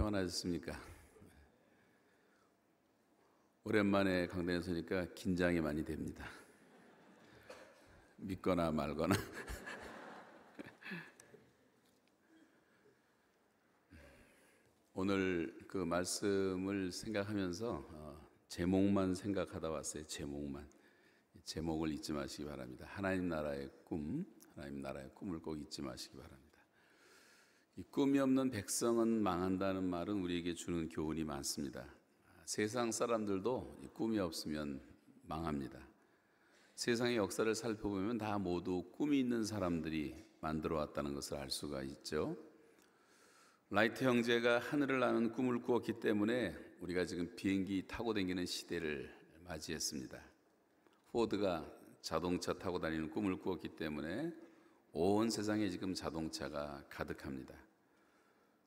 평안하셨습니까? 오랜만에 강단에 서니까 긴장이 많이 됩니다. 믿거나 말거나. 오늘 그 말씀을 생각하면서 제목만 생각하다 왔어요. 제목을 잊지 마시기 바랍니다. 하나님 나라의 꿈을 꼭 잊지 마시기 바랍니다. 이 꿈이 없는 백성은 망한다는 말은 우리에게 주는 교훈이 많습니다. 세상 사람들도 이 꿈이 없으면 망합니다. 세상의 역사를 살펴보면 다 모두 꿈이 있는 사람들이 만들어 왔다는 것을 알 수가 있죠. 라이트 형제가 하늘을 나는 꿈을 꾸었기 때문에 우리가 지금 비행기 타고 다니는 시대를 맞이했습니다. 포드가 자동차 타고 다니는 꿈을 꾸었기 때문에 온 세상에 지금 자동차가 가득합니다.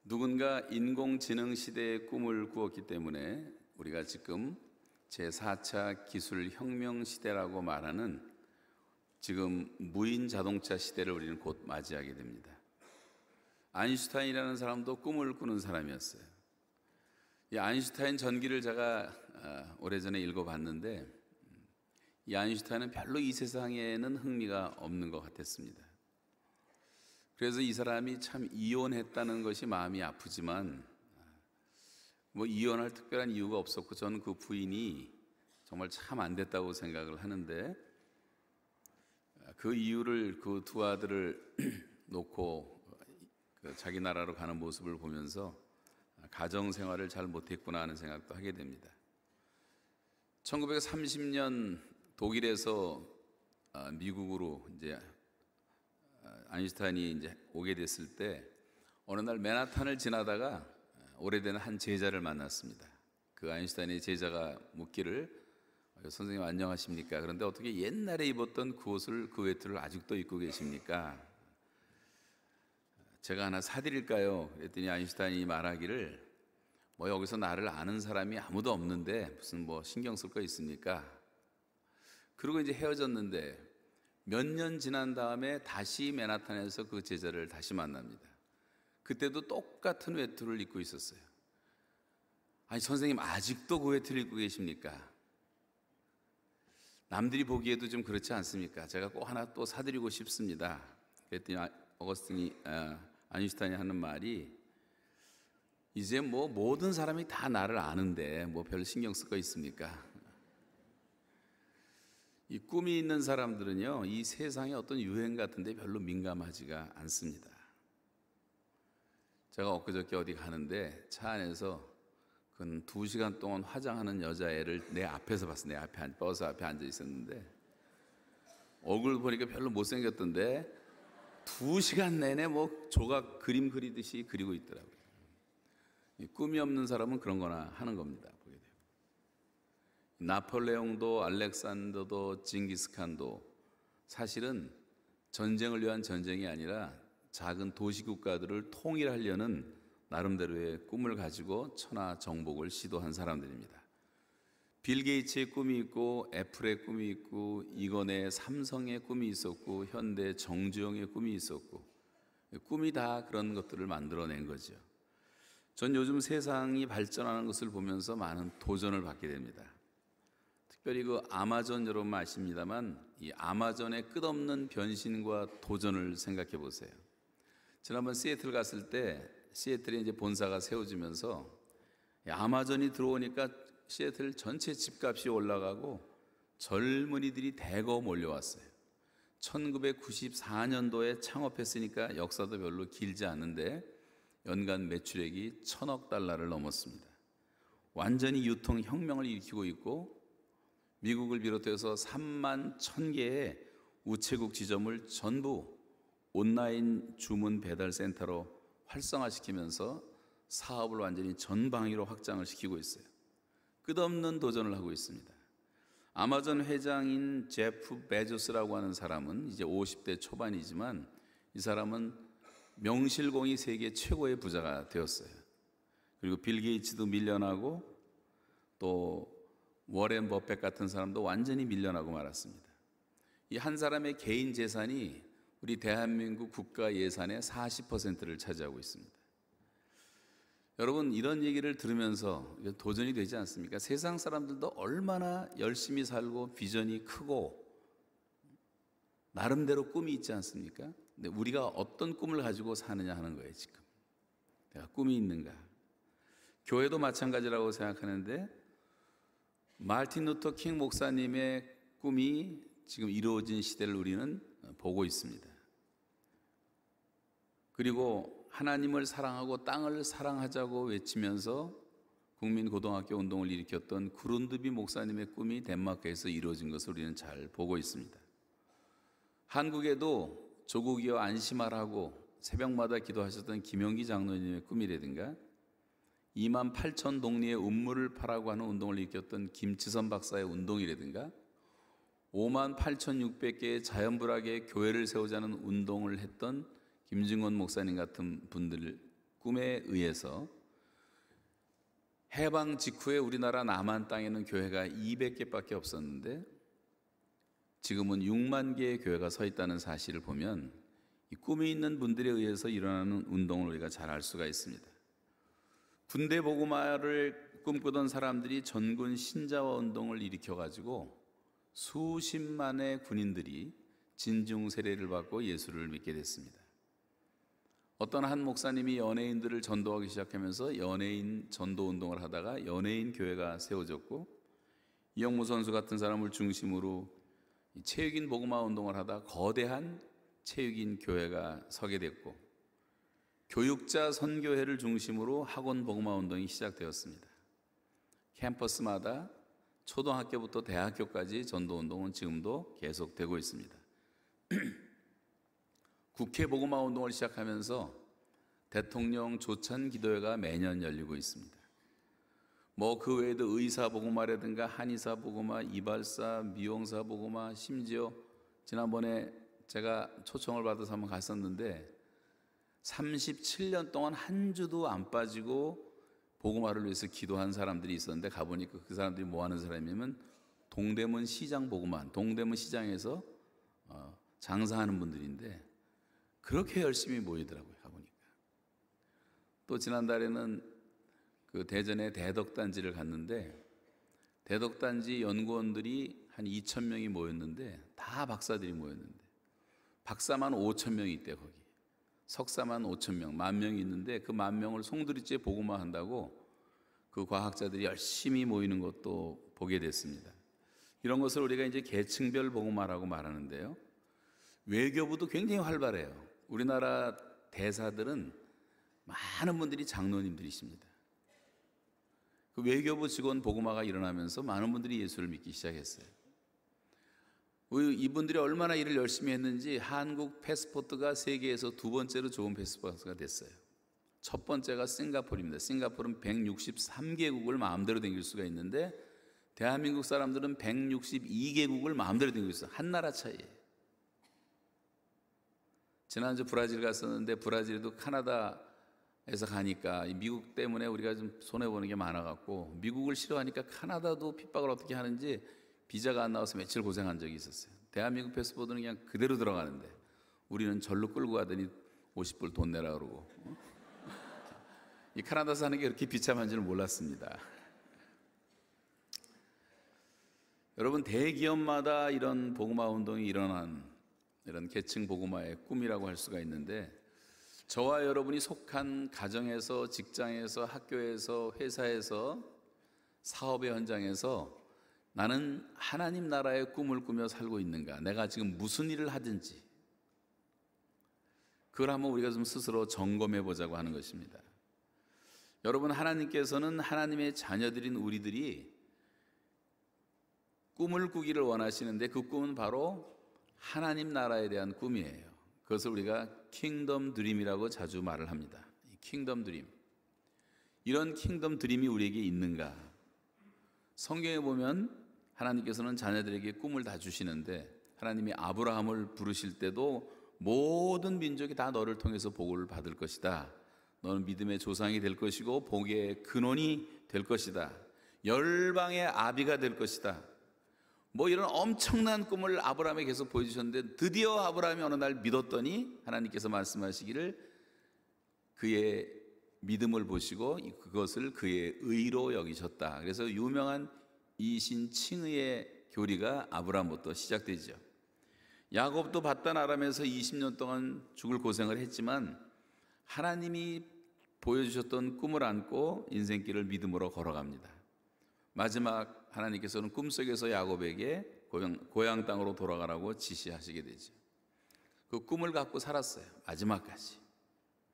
누군가 인공지능 시대의 꿈을 꾸었기 때문에 우리가 지금 제4차 기술혁명 시대라고 말하는 지금 무인 자동차 시대를 우리는 곧 맞이하게 됩니다. 아인슈타인이라는 사람도 꿈을 꾸는 사람이었어요. 이 아인슈타인 전기를 제가 오래전에 읽어봤는데 이 아인슈타인은 별로 이 세상에는 흥미가 없는 것 같았습니다. 그래서 이 사람이 참 이혼했다는 것이 마음이 아프지만 이혼할 특별한 이유가 없었고 저는 그 부인이 정말 참 안 됐다고 생각을 하는데 그 이유를 그 두 아들을 놓고 자기 나라로 가는 모습을 보면서 가정 생활을 잘 못했구나 하는 생각도 하게 됩니다. 1930년 독일에서 미국으로 이제 아인슈타인이 이제 오게 됐을 때 어느 날 맨하탄을 지나다가 오래된 한 제자를 만났습니다. 그 아인슈타인의 제자가 묻기를 선생님 안녕하십니까? 그런데 어떻게 옛날에 입었던 그 옷을 그 외투를 아직도 입고 계십니까? 제가 하나 사드릴까요? 그랬더니 아인슈타인이 말하기를 여기서 나를 아는 사람이 아무도 없는데 무슨 신경 쓸 거 있습니까? 그리고 이제 헤어졌는데 몇 년 지난 다음에 다시 맨하탄에서 그 제자를 다시 만납니다. 그때도 똑같은 외투를 입고 있었어요. 아니 선생님 아직도 그 외투를 입고 계십니까? 남들이 보기에도 좀 그렇지 않습니까? 제가 꼭 하나 또 사드리고 싶습니다. 그랬더니 아인슈타인이 하는 말이 이제 모든 사람이 다 나를 아는데 별 신경 쓸 거 있습니까? 이 꿈이 있는 사람들은요 이 세상의 어떤 유행 같은데 별로 민감하지가 않습니다. 제가 엊그저께 어디 가는데 차 안에서 근 2시간 동안 화장하는 여자애를 내 앞에서 봤어요. 내 앞에 버스 앞에 앉아 있었는데 얼굴 보니까 별로 못생겼던데 2시간 내내 조각 그림 그리듯이 그리고 있더라고요. 이 꿈이 없는 사람은 그런 거나 하는 겁니다. 보게 돼요. 나폴레옹도 알렉산더도 징기스칸도 사실은 전쟁을 위한 전쟁이 아니라 작은 도시국가들을 통일하려는 나름대로의 꿈을 가지고 천하정복을 시도한 사람들입니다. 빌 게이츠의 꿈이 있고 애플의 꿈이 있고 이건의 삼성의 꿈이 있었고 현대 정주영의 꿈이 있었고 꿈이 다 그런 것들을 만들어낸 거죠. 전 요즘 세상이 발전하는 것을 보면서 많은 도전을 받게 됩니다. 특별히 그 아마존 여러분 아십니다만 이 아마존의 끝없는 변신과 도전을 생각해 보세요. 지난번 시애틀 갔을 때 시애틀에 이제 본사가 세워지면서 아마존이 들어오니까 시애틀 전체 집값이 올라가고 젊은이들이 대거 몰려왔어요. 1994년도에 창업했으니까 역사도 별로 길지 않은데 연간 매출액이 1,000억 달러를 넘었습니다. 완전히 유통혁명을 일으키고 있고 미국을 비롯해서 3만 1,000개의 우체국 지점을 전부 온라인 주문 배달 센터로 활성화시키면서 사업을 완전히 전방위로 확장을 시키고 있어요. 끝없는 도전을 하고 있습니다. 아마존 회장인 제프 베조스라고 하는 사람은 이제 50대 초반이지만 이 사람은 명실공히 세계 최고의 부자가 되었어요. 그리고 빌 게이츠도 밀려나고 또 워렌 버핏 같은 사람도 완전히 밀려나고 말았습니다. 이 한 사람의 개인 재산이 우리 대한민국 국가 예산의 40%를 차지하고 있습니다. 여러분, 이런 얘기를 들으면서 도전이 되지 않습니까? 세상 사람들도 얼마나 열심히 살고 비전이 크고 나름대로 꿈이 있지 않습니까? 근데 우리가 어떤 꿈을 가지고 사느냐 하는 거예요. 지금 내가 꿈이 있는가? 교회도 마찬가지라고 생각하는데, 마틴 루터 킹 목사님의 꿈이 지금 이루어진 시대를 우리는 보고 있습니다. 그리고 하나님을 사랑하고 땅을 사랑하자고 외치면서 국민고등학교 운동을 일으켰던 그룬드비 목사님의 꿈이 덴마크에서 이루어진 것을 우리는 잘 보고 있습니다. 한국에도 조국이여 안심하라고 새벽마다 기도하셨던 김영기 장로님의 꿈이라든가, 2만 8천 동리의 음물을 파라고 하는 운동을 일으켰던 김치선 박사의 운동이라든가, 5만 8,600개의 자연불학의 교회를 세우자는 운동을 했던 김증원 목사님 같은 분들 꿈에 의해서 해방 직후에 우리나라 남한 땅에는 교회가 200개밖에 없었는데 지금은 6만 개의 교회가 서 있다는 사실을 보면 이 꿈이 있는 분들에 의해서 일어나는 운동을 우리가 잘 알 수가 있습니다. 군대 복음화를 꿈꾸던 사람들이 전군 신자화 운동을 일으켜가지고 수십만의 군인들이 진중 세례를 받고 예수를 믿게 됐습니다. 어떤 한 목사님이 연예인들을 전도하기 시작하면서 연예인 전도 운동을 하다가 연예인 교회가 세워졌고, 이영무 선수 같은 사람을 중심으로 체육인 복음화 운동을 하다 거대한 체육인 교회가 서게 됐고, 교육자 선교회를 중심으로 학원 복음화 운동이 시작되었습니다. 캠퍼스마다 초등학교부터 대학교까지 전도 운동은 지금도 계속되고 있습니다. 국회 복음화 운동을 시작하면서 대통령 조찬 기도회가 매년 열리고 있습니다. 그 외에도 의사 복음화라든가 한의사 복음화, 이발사, 미용사 복음화, 심지어 지난번에 제가 초청을 받아서 한번 갔었는데 37년 동안 한 주도 안 빠지고 복음화를 위해서 기도한 사람들이 있었는데, 가보니까 그 사람들이 뭐 하는 사람이냐면 동대문 시장 복음화, 동대문 시장에서 장사하는 분들인데 그렇게 열심히 모이더라고요. 가보니까. 또 지난달에는 그 대전의 대덕단지를 갔는데 대덕단지 연구원들이 한 2,000명이 모였는데 다 박사들이 모였는데 박사만 5,000명이 있대. 거기 석사만 5,000명, 10,000명이 있는데 그 10,000명을 송두리째 복음화 한다고 그 과학자들이 열심히 모이는 것도 보게 됐습니다. 이런 것을 우리가 이제 계층별 복음화라고 말하는데요, 외교부도 굉장히 활발해요. 우리나라 대사들은 많은 분들이 장로님들이십니다. 그 외교부 직원 복음화가 일어나면서 많은 분들이 예수를 믿기 시작했어요. 이분들이 얼마나 일을 열심히 했는지 한국 패스포트가 세계에서 두 번째로 좋은 패스포트가 됐어요. 첫 번째가 싱가포르입니다. 싱가포르는 163개국을 마음대로 다닐 수가 있는데 대한민국 사람들은 162개국을 마음대로 다니고 있어요. 한 나라 차이예요. 지난주 브라질 갔었는데 브라질도 카나다에서 가니까 미국 때문에 우리가 좀 손해보는 게 많아갖고 미국을 싫어하니까 카나다도 핍박을 어떻게 하는지 비자가 안 나와서 며칠 고생한 적이 있었어요. 대한민국 패스포트는 그냥 그대로 들어가는데 우리는 절로 끌고 가더니 50불 돈 내라 그러고 이 카나다 사는 게 그렇게 비참한 줄 몰랐습니다. 여러분, 대기업마다 이런 복음화 운동이 일어난 이런 계층 복음화의 꿈이라고 할 수가 있는데, 저와 여러분이 속한 가정에서, 직장에서, 학교에서, 회사에서, 사업의 현장에서 나는 하나님 나라의 꿈을 꾸며 살고 있는가? 내가 지금 무슨 일을 하든지 그걸 한번 우리가 좀 스스로 점검해 보자고 하는 것입니다. 여러분, 하나님께서는 하나님의 자녀들인 우리들이 꿈을 꾸기를 원하시는데 그 꿈은 바로 하나님 나라에 대한 꿈이에요. 그것을 우리가 킹덤 드림이라고 자주 말을 합니다. 킹덤 드림. 이런 킹덤 드림이 우리에게 있는가? 성경에 보면 하나님께서는 자녀들에게 꿈을 다 주시는데, 하나님이 아브라함을 부르실 때도 모든 민족이 다 너를 통해서 복을 받을 것이다. 너는 믿음의 조상이 될 것이고 복의 근원이 될 것이다. 열방의 아비가 될 것이다. 이런 엄청난 꿈을 아브라함에게 계속 보여주셨는데, 드디어 아브라함이 어느 날 믿었더니 하나님께서 말씀하시기를 그의 믿음을 보시고 그것을 그의 의로 여기셨다. 그래서 유명한 이신칭의의 교리가 아브라함부터 시작되죠. 야곱도 바단 아람에서 20년 동안 죽을 고생을 했지만 하나님이 보여주셨던 꿈을 안고 인생길을 믿음으로 걸어갑니다. 마지막 하나님께서는 꿈속에서 야곱에게 고향 땅으로 돌아가라고 지시하시게 되죠. 그 꿈을 갖고 살았어요. 마지막까지.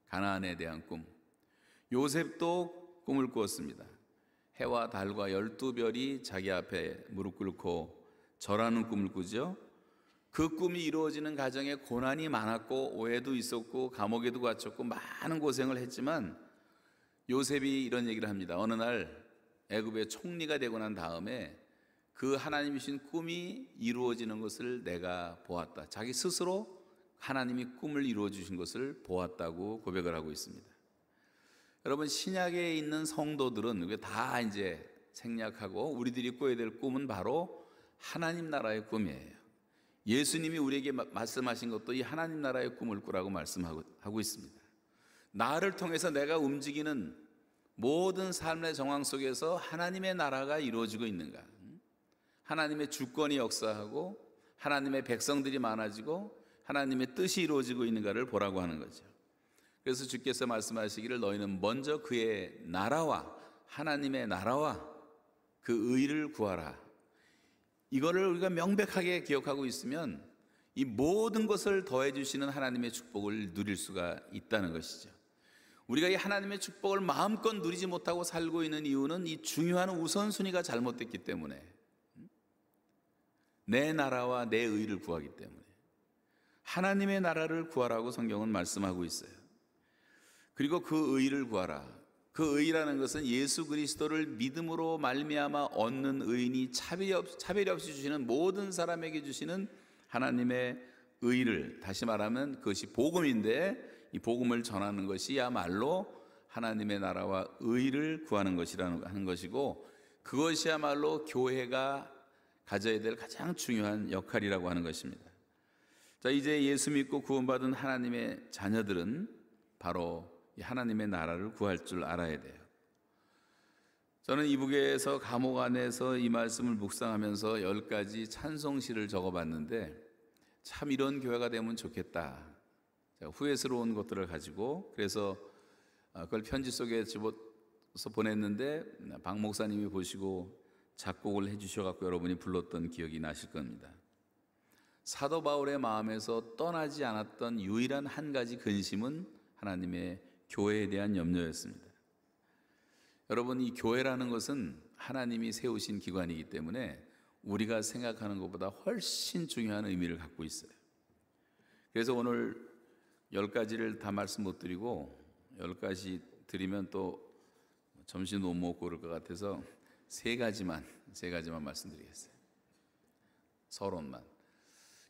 가나안에 대한 꿈. 요셉도 꿈을 꾸었습니다. 해와 달과 12별이 자기 앞에 무릎 꿇고 절하는 꿈을 꾸죠. 그 꿈이 이루어지는 과정에 고난이 많았고 오해도 있었고 감옥에도 갇혔고 많은 고생을 했지만 요셉이 이런 얘기를 합니다. 어느 날 애굽의 총리가 되고 난 다음에 그 하나님이신 꿈이 이루어지는 것을 내가 보았다. 자기 스스로 하나님이 꿈을 이루어 주신 것을 보았다고 고백을 하고 있습니다. 여러분, 신약에 있는 성도들은 다 이제 생략하고 우리들이 꿔야 될 꿈은 바로 하나님 나라의 꿈이에요. 예수님이 우리에게 말씀하신 것도 이 하나님 나라의 꿈을 꾸라고 말씀하고 있습니다. 나를 통해서 내가 움직이는 모든 삶의 정황 속에서 하나님의 나라가 이루어지고 있는가? 하나님의 주권이 역사하고 하나님의 백성들이 많아지고 하나님의 뜻이 이루어지고 있는가를 보라고 하는 거죠. 그래서 주께서 말씀하시기를 너희는 먼저 그의 나라와 하나님의 나라와 그 의를 구하라. 이거를 우리가 명백하게 기억하고 있으면 이 모든 것을 더해 주시는 하나님의 축복을 누릴 수가 있다는 것이죠. 우리가 이 하나님의 축복을 마음껏 누리지 못하고 살고 있는 이유는 이 중요한 우선순위가 잘못됐기 때문에, 내 나라와 내 의를 구하기 때문에 하나님의 나라를 구하라고 성경은 말씀하고 있어요. 그리고 그 의를 구하라. 그 의라는 것은 예수 그리스도를 믿음으로 말미암아 얻는 의인이 차별이 없이 주시는 모든 사람에게 주시는 하나님의 의를, 다시 말하면 그것이 복음인데 이 복음을 전하는 것이야말로 하나님의 나라와 의를 구하는 것이라는 하는 것이고, 그것이야말로 교회가 가져야 될 가장 중요한 역할이라고 하는 것입니다. 자, 이제 예수 믿고 구원받은 하나님의 자녀들은 바로 이 하나님의 나라를 구할 줄 알아야 돼요. 저는 이북에서 감옥 안에서 이 말씀을 묵상하면서 10가지 찬송시를 적어봤는데 참 이런 교회가 되면 좋겠다. 제가 후회스러운 것들을 가지고 그래서 그걸 편지 속에 집어서 보냈는데 박 목사님이 보시고 작곡을 해주셔서 여러분이 불렀던 기억이 나실 겁니다. 사도 바울의 마음에서 떠나지 않았던 유일한 한 가지 근심은 하나님의 교회에 대한 염려였습니다. 여러분, 이 교회라는 것은 하나님이 세우신 기관이기 때문에 우리가 생각하는 것보다 훨씬 중요한 의미를 갖고 있어요. 그래서 오늘 10가지를 다 말씀 못 드리고 10가지 드리면 또 점심 못 먹고 그럴 것 같아서 3가지만 말씀드리겠어요. 서론만.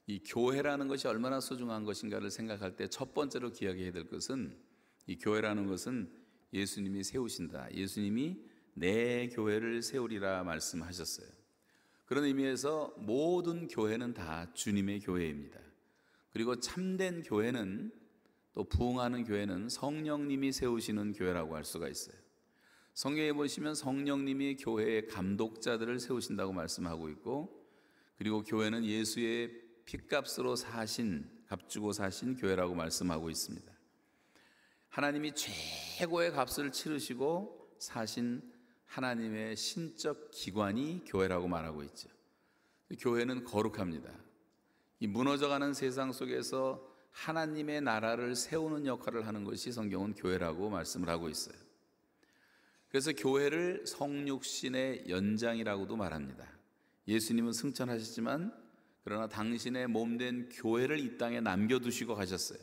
이 교회라는 것이 얼마나 소중한 것인가를 생각할 때 첫 번째로 기억해야 될 것은, 이 교회라는 것은 예수님이 세우신다. 예수님이 내 교회를 세우리라 말씀하셨어요. 그런 의미에서 모든 교회는 다 주님의 교회입니다. 그리고 참된 교회는, 또 부흥하는 교회는 성령님이 세우시는 교회라고 할 수가 있어요. 성경에 보시면 성령님이 교회의 감독자들을 세우신다고 말씀하고 있고, 그리고 교회는 예수의 핏값으로 값주고 사신 교회라고 말씀하고 있습니다. 하나님이 최고의 값을 치르시고 사신 하나님의 신적 기관이 교회라고 말하고 있죠. 교회는 거룩합니다. 이 무너져가는 세상 속에서 하나님의 나라를 세우는 역할을 하는 것이 성경은 교회라고 말씀을 하고 있어요. 그래서 교회를 성육신의 연장이라고도 말합니다. 예수님은 승천하셨지만 그러나 당신의 몸된 교회를 이 땅에 남겨두시고 가셨어요.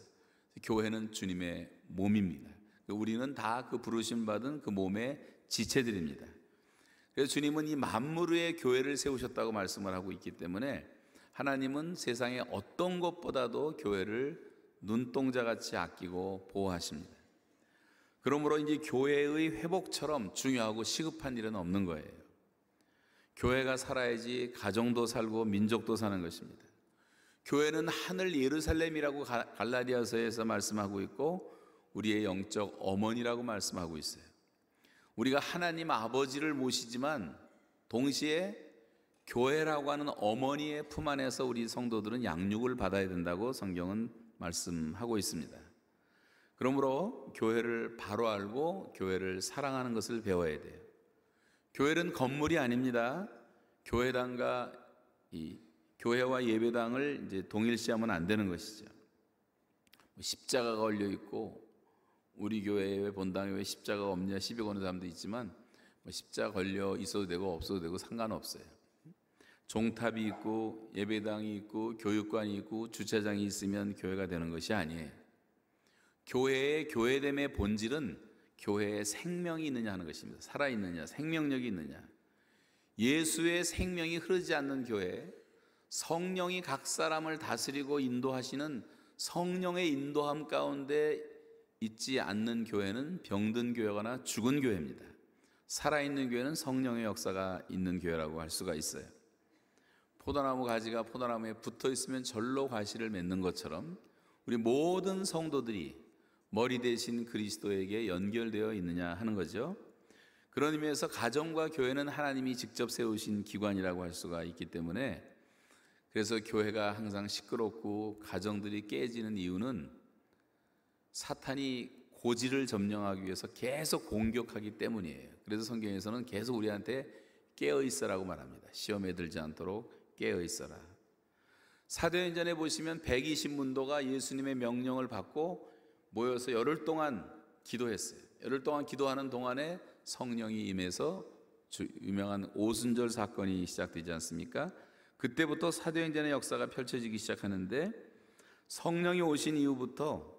교회는 주님의 몸입니다. 우리는 다 그 부르심 받은 그 몸의 지체들입니다. 그래서 주님은 이 만물 위에 교회를 세우셨다고 말씀을 하고 있기 때문에 하나님은 세상의 어떤 것보다도 교회를 눈동자같이 아끼고 보호하십니다. 그러므로 이제 교회의 회복처럼 중요하고 시급한 일은 없는 거예요. 교회가 살아야지 가정도 살고 민족도 사는 것입니다. 교회는 하늘 예루살렘이라고 갈라디아서에서 말씀하고 있고, 우리의 영적 어머니라고 말씀하고 있어요. 우리가 하나님 아버지를 모시지만 동시에 교회라고 하는 어머니의 품 안에서 우리 성도들은 양육을 받아야 된다고 성경은 말씀하고 있습니다. 그러므로 교회를 바로 알고 교회를 사랑하는 것을 배워야 돼요. 교회는 건물이 아닙니다. 교회당과 이 교회와 예배당을 이제 동일시하면 안 되는 것이죠. 십자가가 걸려 있고 우리 교회의 본당에 왜 십자가가 없냐 시비 거는 사람도 있지만 십자가 걸려 있어도 되고 없어도 되고 상관없어요. 종탑이 있고 예배당이 있고 교육관이 있고 주차장이 있으면 교회가 되는 것이 아니에요. 교회의 교회됨의 본질은 교회에 생명이 있느냐 하는 것입니다. 살아있느냐, 생명력이 있느냐. 예수의 생명이 흐르지 않는 교회, 성령이 각 사람을 다스리고 인도하시는 성령의 인도함 가운데 있지 않는 교회는 병든 교회거나 죽은 교회입니다. 살아있는 교회는 성령의 역사가 있는 교회라고 할 수가 있어요. 포도나무 가지가 포도나무에 붙어 있으면 절로 과실을 맺는 것처럼 우리 모든 성도들이 머리 대신 그리스도에게 연결되어 있느냐 하는 거죠. 그런 의미에서 가정과 교회는 하나님이 직접 세우신 기관이라고 할 수가 있기 때문에, 그래서 교회가 항상 시끄럽고 가정들이 깨지는 이유는 사탄이 고지를 점령하기 위해서 계속 공격하기 때문이에요. 그래서 성경에서는 계속 우리한테 깨어 있어라고 말합니다. 시험에 들지 않도록 깨어 있어라. 사도행전에 보시면 120문도가 예수님의 명령을 받고 모여서 열흘 동안 기도했어요. 열흘 동안 기도하는 동안에 성령이 임해서 유명한 오순절 사건이 시작되지 않습니까? 그때부터 사도행전의 역사가 펼쳐지기 시작하는데, 성령이 오신 이후부터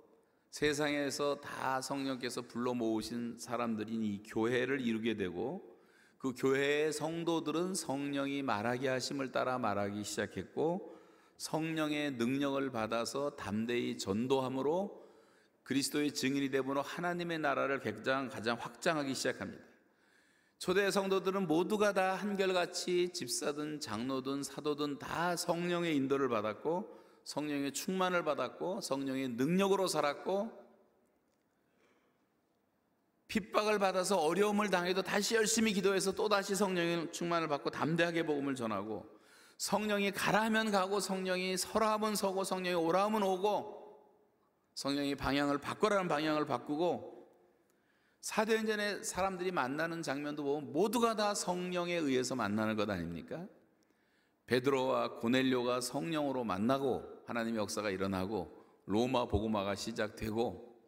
세상에서 다 성령께서 불러 모으신 사람들이 이 교회를 이루게 되고, 그 교회의 성도들은 성령이 말하게 하심을 따라 말하기 시작했고, 성령의 능력을 받아서 담대히 전도함으로 그리스도의 증인이 되므로 하나님의 나라를 가장 확장하기 시작합니다. 초대 성도들은 모두가 다 한결같이 집사든 장로든 사도든 다 성령의 인도를 받았고 성령의 충만을 받았고 성령의 능력으로 살았고, 핍박을 받아서 어려움을 당해도 다시 열심히 기도해서 또다시 성령의 충만을 받고 담대하게 복음을 전하고, 성령이 가라 하면 가고 성령이 서라 하면 서고 성령이 오라 하면 오고 성령이 방향을 바꾸라는 방향을 바꾸고, 사도행전에 사람들이 만나는 장면도 보면 모두가 다 성령에 의해서 만나는 것 아닙니까? 베드로와 고넬료가 성령으로 만나고 하나님의 역사가 일어나고 로마 복음화가 시작되고,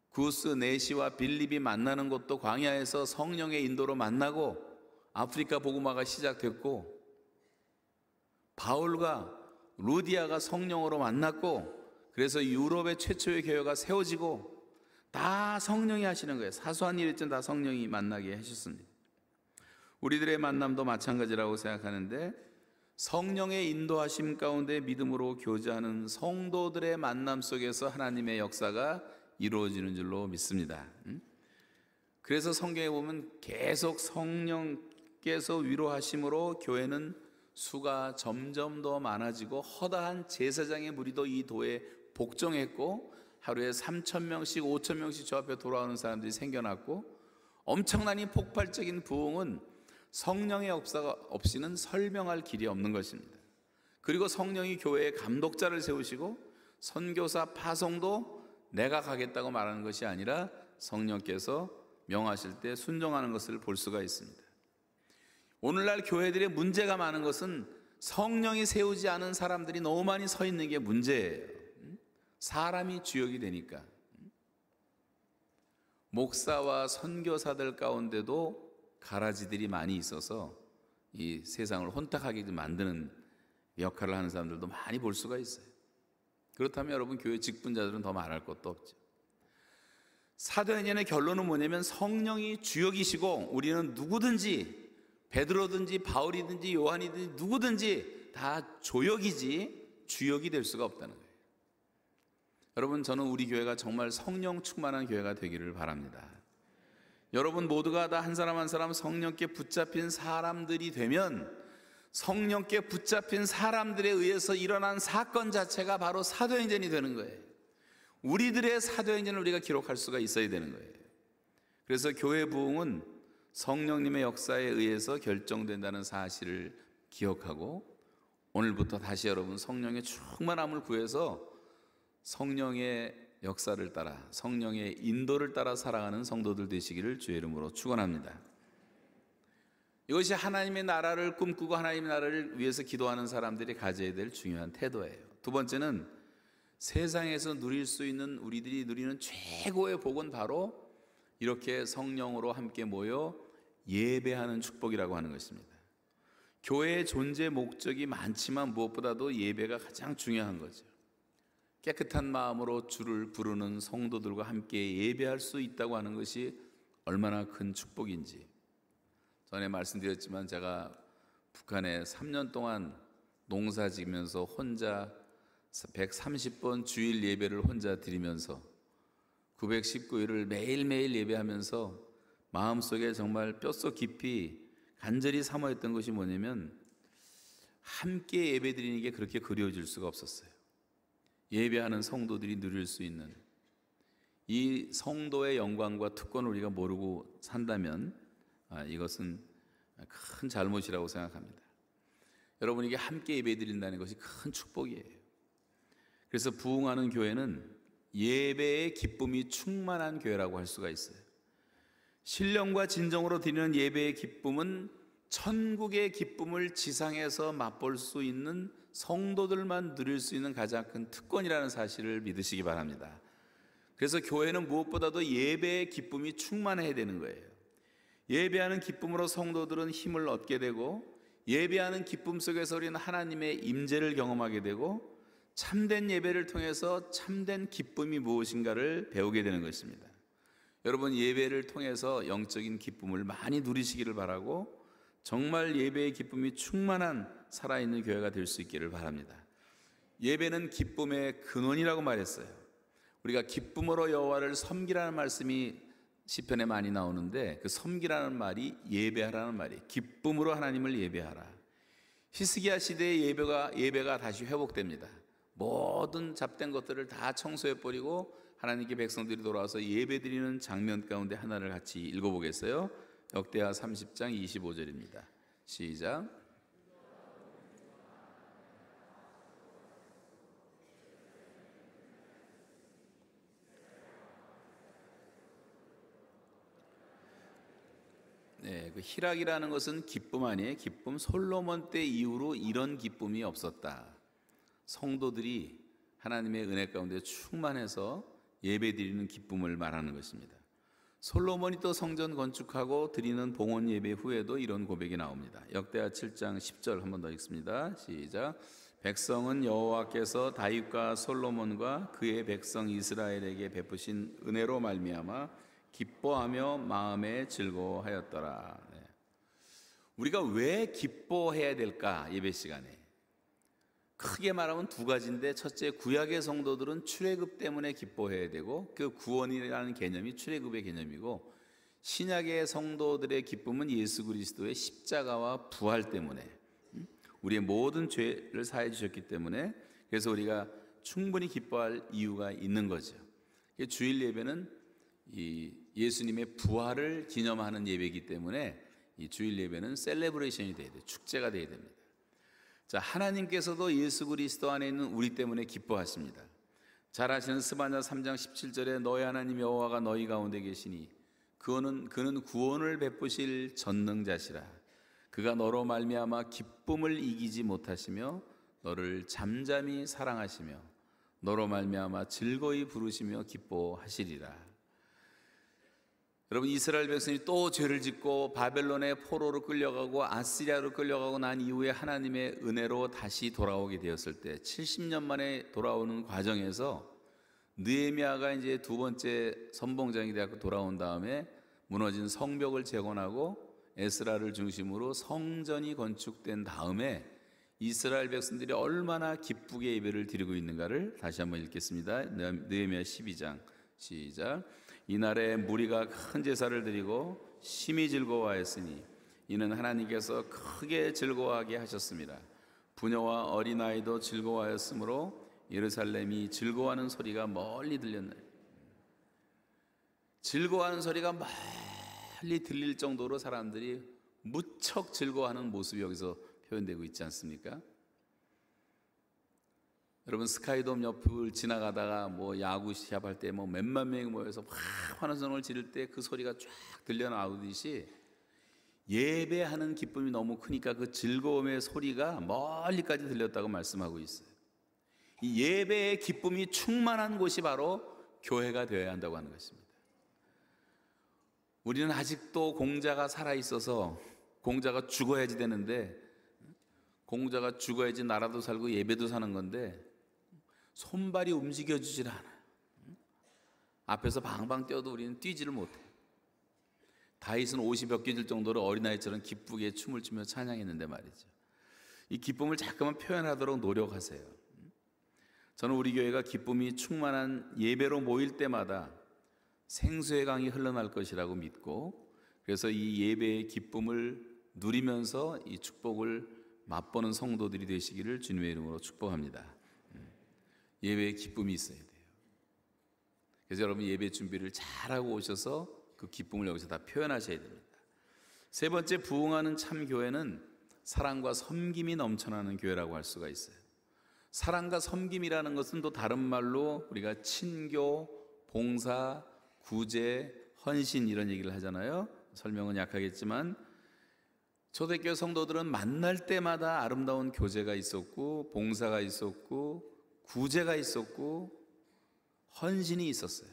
구스 네시와 빌립이 만나는 것도 광야에서 성령의 인도로 만나고 아프리카 복음화가 시작됐고, 바울과 루디아가 성령으로 만났고 그래서 유럽의 최초의 교회가 세워지고, 다 성령이 하시는 거예요. 사소한 일이든 다 성령이 만나게 하셨습니다. 우리들의 만남도 마찬가지라고 생각하는데, 성령의 인도하심 가운데 믿음으로 교제하는 성도들의 만남 속에서 하나님의 역사가 이루어지는 줄로 믿습니다. 그래서 성경에 보면 계속 성령께서 위로하심으로 교회는 수가 점점 더 많아지고 허다한 제사장의 무리도 이 도에 복종했고, 하루에 3,000명씩 5,000명씩 저 앞에 돌아오는 사람들이 생겨났고, 엄청난 이 폭발적인 부흥은 성령의 역사가 없이는 설명할 길이 없는 것입니다. 그리고 성령이 교회의 감독자를 세우시고 선교사 파송도 내가 가겠다고 말하는 것이 아니라 성령께서 명하실 때 순종하는 것을 볼 수가 있습니다. 오늘날 교회들의 문제가 많은 것은 성령이 세우지 않은 사람들이 너무 많이 서 있는 게 문제예요. 사람이 주역이 되니까. 목사와 선교사들 가운데도 가라지들이 많이 있어서 이 세상을 혼탁하게 만드는 역할을 하는 사람들도 많이 볼 수가 있어요. 그렇다면 여러분, 교회 직분자들은 더 말할 것도 없죠. 사도행전의 결론은 뭐냐면, 성령이 주역이시고 우리는 누구든지, 베드로든지 바울이든지 요한이든지 누구든지 다 조역이지 주역이 될 수가 없다는 거예요. 여러분, 저는 우리 교회가 정말 성령 충만한 교회가 되기를 바랍니다. 여러분 모두가 다 한 사람 한 사람 성령께 붙잡힌 사람들이 되면, 성령께 붙잡힌 사람들에 의해서 일어난 사건 자체가 바로 사도행전이 되는 거예요. 우리들의 사도행전을 우리가 기록할 수가 있어야 되는 거예요. 그래서 교회 부흥은 성령님의 역사에 의해서 결정된다는 사실을 기억하고, 오늘부터 다시 여러분 성령의 충만함을 구해서 성령의 역사를 따라, 성령의 인도를 따라 살아가는 성도들 되시기를 주의 이름으로 축원합니다. 이것이 하나님의 나라를 꿈꾸고 하나님의 나라를 위해서 기도하는 사람들이 가져야 될 중요한 태도예요. 두 번째는 세상에서 누릴 수 있는, 우리들이 누리는 최고의 복은 바로 이렇게 성령으로 함께 모여 예배하는 축복이라고 하는 것입니다. 교회의 존재 목적이 많지만 무엇보다도 예배가 가장 중요한 거죠. 깨끗한 마음으로 주를 부르는 성도들과 함께 예배할 수 있다고 하는 것이 얼마나 큰 축복인지. 전에 말씀드렸지만 제가 북한에 3년 동안 농사 지으면서 혼자 130번 주일 예배를 혼자 드리면서 919일을 매일매일 예배하면서 마음속에 정말 뼛속 깊이 간절히 사모했던 것이 뭐냐면, 함께 예배 드리는 게 그렇게 그리워질 수가 없었어요. 예배하는 성도들이 누릴 수 있는 이 성도의 영광과 특권을 우리가 모르고 산다면 이것은 큰 잘못이라고 생각합니다. 여러분에게 함께 예배 드린다는 것이 큰 축복이에요. 그래서 부흥하는 교회는 예배의 기쁨이 충만한 교회라고 할 수가 있어요. 신령과 진정으로 드리는 예배의 기쁨은 천국의 기쁨을 지상에서 맛볼 수 있는 성도들만 누릴 수 있는 가장 큰 특권이라는 사실을 믿으시기 바랍니다. 그래서 교회는 무엇보다도 예배의 기쁨이 충만해야 되는 거예요. 예배하는 기쁨으로 성도들은 힘을 얻게 되고, 예배하는 기쁨 속에서 우리는 하나님의 임재를 경험하게 되고, 참된 예배를 통해서 참된 기쁨이 무엇인가를 배우게 되는 것입니다. 여러분, 예배를 통해서 영적인 기쁨을 많이 누리시기를 바라고, 정말 예배의 기쁨이 충만한 살아있는 교회가 될 수 있기를 바랍니다. 예배는 기쁨의 근원이라고 말했어요. 우리가 기쁨으로 여호와를 섬기라는 말씀이 시편에 많이 나오는데, 그 섬기라는 말이 예배하라는 말이에요. 기쁨으로 하나님을 예배하라. 히스기야 시대의 예배가 다시 회복됩니다. 모든 잡된 것들을 다 청소해버리고 하나님께 백성들이 돌아와서 예배드리는 장면 가운데 하나를 같이 읽어보겠어요. 역대하 30장 25절입니다. 시작. 네, 그 희락이라는 것은 기쁨 아니에요. 기쁨. 솔로몬 때 이후로 이런 기쁨이 없었다. 성도들이 하나님의 은혜 가운데 충만해서 예배드리는 기쁨을 말하는 것입니다. 솔로몬이 또 성전 건축하고 드리는 봉헌 예배 후에도 이런 고백이 나옵니다. 역대하 7장 10절 한 번 더 읽습니다. 시작. 백성은 여호와께서 다윗과 솔로몬과 그의 백성 이스라엘에게 베푸신 은혜로 말미암아 기뻐하며 마음에 즐거워하였더라. 네. 우리가 왜 기뻐해야 될까? 예배 시간에 크게 말하면 두 가지인데, 첫째, 구약의 성도들은 출애굽 때문에 기뻐해야 되고, 그 구원이라는 개념이 출애굽의 개념이고, 신약의 성도들의 기쁨은 예수 그리스도의 십자가와 부활 때문에, 우리의 모든 죄를 사해 주셨기 때문에, 그래서 우리가 충분히 기뻐할 이유가 있는 거죠. 주일 예배는 이 예수님의 부활을 기념하는 예배이기 때문에 이 주일 예배는 셀레브레이션이 돼야 돼요. 축제가 돼야 됩니다. 자, 하나님께서도 예수 그리스도 안에 있는 우리 때문에 기뻐하십니다. 잘 아시는 스바냐 3장 17절에 너희 하나님 여호와가 너희 가운데 계시니 그는 구원을 베푸실 전능자시라. 그가 너로 말미암아 기쁨을 이기지 못하시며 너를 잠잠히 사랑하시며 너로 말미암아 즐거이 부르시며 기뻐하시리라. 여러분, 이스라엘 백성이 또 죄를 짓고 바벨론의 포로로 끌려가고 아시리아로 끌려가고 난 이후에 하나님의 은혜로 다시 돌아오게 되었을 때 70년 만에 돌아오는 과정에서 느헤미야가 이제 두 번째 선봉장이 되었고 돌아온 다음에 무너진 성벽을 재건하고 에스라를 중심으로 성전이 건축된 다음에 이스라엘 백성들이 얼마나 기쁘게 예배를 드리고 있는가를 다시 한번 읽겠습니다. 느헤미야 12장 시작. 이날에 무리가 큰 제사를 드리고 심히 즐거워하였으니 이는 하나님께서 크게 즐거워하게 하셨습니다. 부녀와 어린아이도 즐거워하였으므로 예루살렘이 즐거워하는 소리가 멀리 들렸나요? 즐거워하는 소리가 멀리 들릴 정도로 사람들이 무척 즐거워하는 모습이 여기서 표현되고 있지 않습니까? 여러분, 스카이돔 옆을 지나가다가 야구 시합할 때 몇만 명이 모여서 막 환호성을 지를 때 그 소리가 쫙 들려 나오듯이 예배하는 기쁨이 너무 크니까 그 즐거움의 소리가 멀리까지 들렸다고 말씀하고 있어요. 이 예배의 기쁨이 충만한 곳이 바로 교회가 되어야 한다고 하는 것입니다. 우리는 아직도 공자가 살아있어서 공자가 죽어야지 되는데, 공자가 죽어야지 나라도 살고 예배도 사는 건데 손발이 움직여지질 않아요. 앞에서 방방 뛰어도 우리는 뛰지를 못해요. 다윗은 옷이 벗겨질 정도로 어린아이처럼 기쁘게 춤을 추며 찬양했는데 말이죠. 이 기쁨을 자꾸만 표현하도록 노력하세요. 저는 우리 교회가 기쁨이 충만한 예배로 모일 때마다 생수의 강이 흘러날 것이라고 믿고, 그래서 이 예배의 기쁨을 누리면서 이 축복을 맛보는 성도들이 되시기를 주님의 이름으로 축복합니다. 예배의 기쁨이 있어야 돼요. 그래서 여러분, 예배 준비를 잘하고 오셔서 그 기쁨을 여기서 다 표현하셔야 됩니다. 세 번째, 부흥하는 참 교회는 사랑과 섬김이 넘쳐나는 교회라고 할 수가 있어요. 사랑과 섬김이라는 것은 또 다른 말로 우리가 친교, 봉사, 구제, 헌신 이런 얘기를 하잖아요. 설명은 약하겠지만 초대교회 성도들은 만날 때마다 아름다운 교제가 있었고, 봉사가 있었고, 구제가 있었고, 헌신이 있었어요.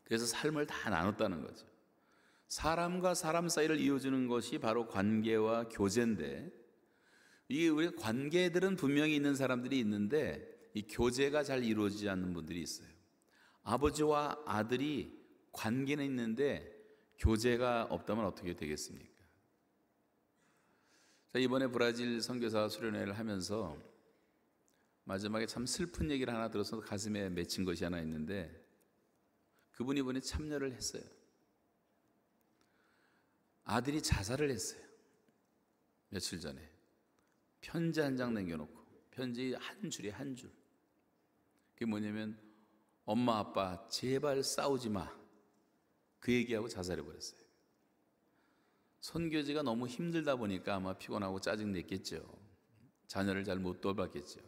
그래서 삶을 다 나눴다는 거죠. 사람과 사람 사이를 이어주는 것이 바로 관계와 교제인데, 이 우리 관계들은 분명히 있는 사람들이 있는데 이 교제가 잘 이루어지지 않는 분들이 있어요. 아버지와 아들이 관계는 있는데 교제가 없다면 어떻게 되겠습니까? 이번에 브라질 선교사 수련회를 하면서 마지막에 참 슬픈 얘기를 하나 들어서 가슴에 맺힌 것이 하나 있는데, 그분이 이번에 참여를 했어요. 아들이 자살을 했어요. 며칠 전에 편지 한 장 남겨놓고, 편지 한 줄이 한 줄. 그게 뭐냐면 엄마 아빠 제발 싸우지 마, 그 얘기하고 자살해 버렸어요. 선교지가 너무 힘들다 보니까 아마 피곤하고 짜증냈겠죠. 자녀를 잘 못 돌봤겠죠.